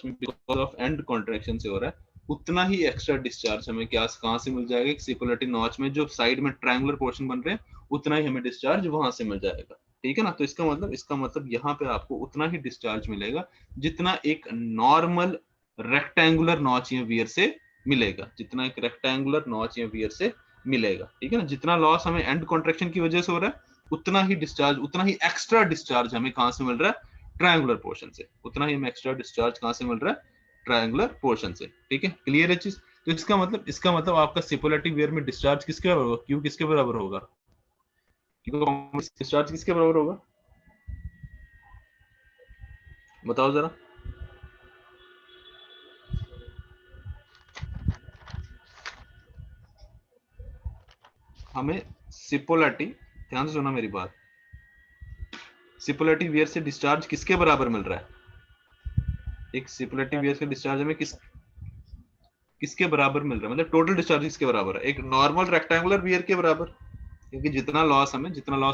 में बिकॉज ऑफ एंड कॉन्ट्रैक्शन से हो रहा है, उतना ही एक्स्ट्रा डिस्चार्ज हमें क्या कहां से मिल जाएगा, सिपोलेटी नॉच में जो साइड में ट्रायंगुलर पोर्शन बन रहे हैं उतना ही हमें डिस्चार्ज वहां से मिल जाएगा। ठीक है ना, तो इसका मतलब यहाँ पे आपको उतना ही डिस्चार्ज मिलेगा जितना एक नॉर्मल रेक्टेंगुलर नॉच या वियर से मिलेगा, जितना एक रेक्टेंगुलर नॉच या वियर से मिलेगा। ठीक है ना, जितना लॉस हमें एंड कॉन्ट्रैक्शन की वजह से हो रहा है उतना ही डिस्चार्ज, उतना ही एक्स्ट्रा डिस्चार्ज हमें कहां से मिल रहा है, ट्रायंगुलर पोर्शन से, उतना ही हमें एक्स्ट्रा डिस्चार्ज कहां से मिल रहा है, ट्रायंगुलर पोर्शन से। ठीक है, क्लियर है चीज। तो इसका मतलब आपका सिपोलेटी वियर में डिस्चार्ज किसके बराबर होगा, क्यू किसके बराबर होगा, डिस्चार्ज किसके बराबर होगा, बताओ जरा। हमें सिपोलेटी, ध्यान से सुना मेरी बात, सिपोलेटी वियर से डिस्चार्ज किसके बराबर मिल रहा है, एक सिपोलेटी वियर से डिस्चार्ज हमें किसके बराबर मिल रहा है, मतलब टोटल डिस्चार्ज किसके बराबर है, एक नॉर्मल रेक्टेंगुलर वियर के बराबर, क्योंकि जितना लॉस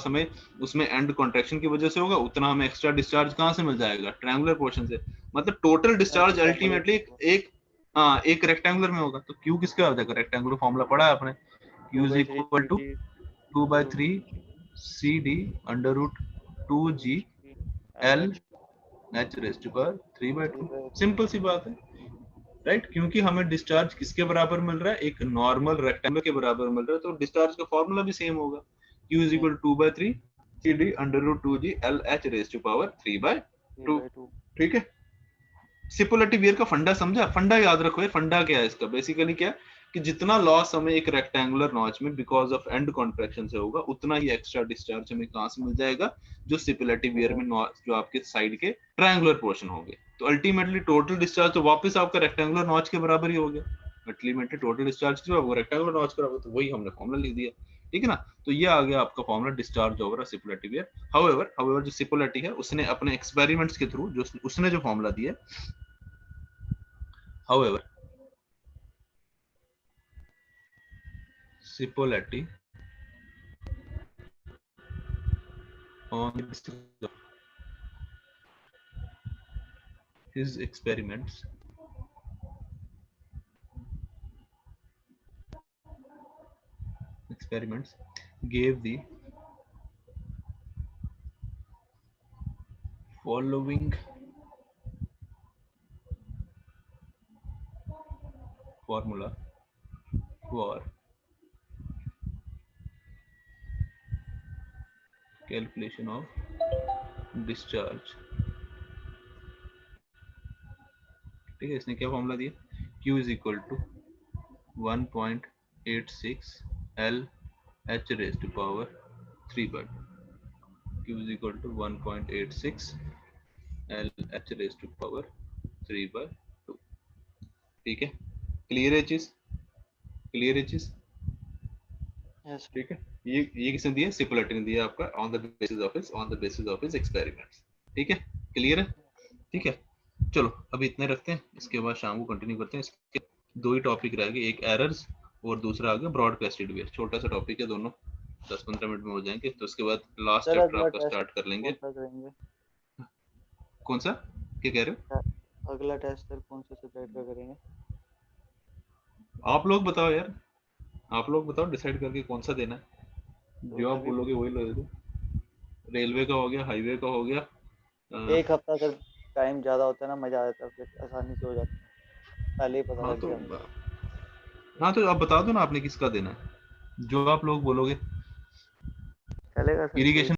हमें उसमें एंड कॉन्ट्रैक्शन की वजह से होगा उतना हमें एक्स्ट्रा डिस्चार्ज कहां से मिल जाएगा, ट्रायंगुलर पोर्शन से। मतलब टोटल डिस्चार्ज अल्टीमेटली एक रेक्टेंगुलर में होगा। तो क्यू किसके आ जाएगा, रेक्टेंगुलर फॉर्मूला पढ़ा है आपने, Q is equal to 2/3 CD √ 2G L H raise to power 3/2। Simple सी बात है, राइट, क्योंकि हमें डिस्चार्ज किसके बराबर मिल रहा है, एक नॉर्मल रेक्टेंगल के बराबर मिल रहा है, तो डिस्चार्ज का फॉर्मूला भी सेम होगा, Q is equal to 2/3 CD √ 2G L H raise to power 3/2। ठीक है, सिपोलेटी वियर का फंडा समझा, फंडा याद रखो यार, फंडा क्या है इसका, बेसिकली क्या है कि जितना लॉस हमें एक रेक्टेंगुलर नॉच में बिकॉज ऑफ एंड कॉन्ट्रैक्शन से होगा उतना ही एक्स्ट्रा डिस्चार्ज हमें कहां से मिल जाएगा, जो सिपोलेटी वियर में जो आपके साइड के ट्रायंगुलर पोर्शन होंगे। तो अल्टीमेटली टोटल डिस्चार्ज तो वापस आपका रेक्टेंगुलर नॉच के बराबर ही हो गया, अल्टीमेटली टोटल डिस्चार्ज जो है वो रेक्टेंगुलर नॉच के बराबर, तो वही हमने फॉर्मूला लिख दिया। ठीक है ना, तो ये आ गया आपका formula discharge over Cipolletti weir. However जो सिपोलेटी है उसने अपने एक्सपेरिमेंट्स के थ्रू जो उसने जो फॉर्मूला दिया, however Cipollati on the basis of his experiments gave the following formula for calculation of discharge। ठीक है, इसने क्या फॉर्मूला दिया, Q is equal to 1.86 L H raise to power 3/2। Q is equal to 1.86 L H raise to power 3/2। ठीक है, clear है चीज, clear है चीज। यस ठीक है, ये किसने दिया, सिपोलेटी ने दिया आपका, on the basis of his experiments. ठीक है, क्लियर है। ठीक है, चलो अभी इतने रखते हैं, इसके बाद शाम को कंटिन्यू करते हैं। इसके दो ही टॉपिक रह गए, एक एरर्स और दूसरा आ गया ब्रॉडकास्टेड वेव। छोटा सा टॉपिक है, दोनों 10-15 मिनट में हो जाएंगे, तो उसके बाद लास्ट चैप्टर आपका स्टार्ट कर लेंगे। कौन सा, क्या कह रहे हो, अगला टेस्ट सर कौन सा सब्जेक्ट का करेंगे, आप लोग बताओ यार, आप लोग बताओ, डिसाइड करके कौन सा देना है, जो आप बोलोगे वही ले दो। रेलवे का हो गया, हाईवे का हो गया। एक हफ्ता सर टाइम ज्यादा होता है ना, मजा आता है, फिर आसानी से हो जाता है, पहले ही पता लग गया। हाँ तो आप बता दो ना आपने किसका देना है, जो आप लोग बोलोगे। चलेगा सर, इरिगेशन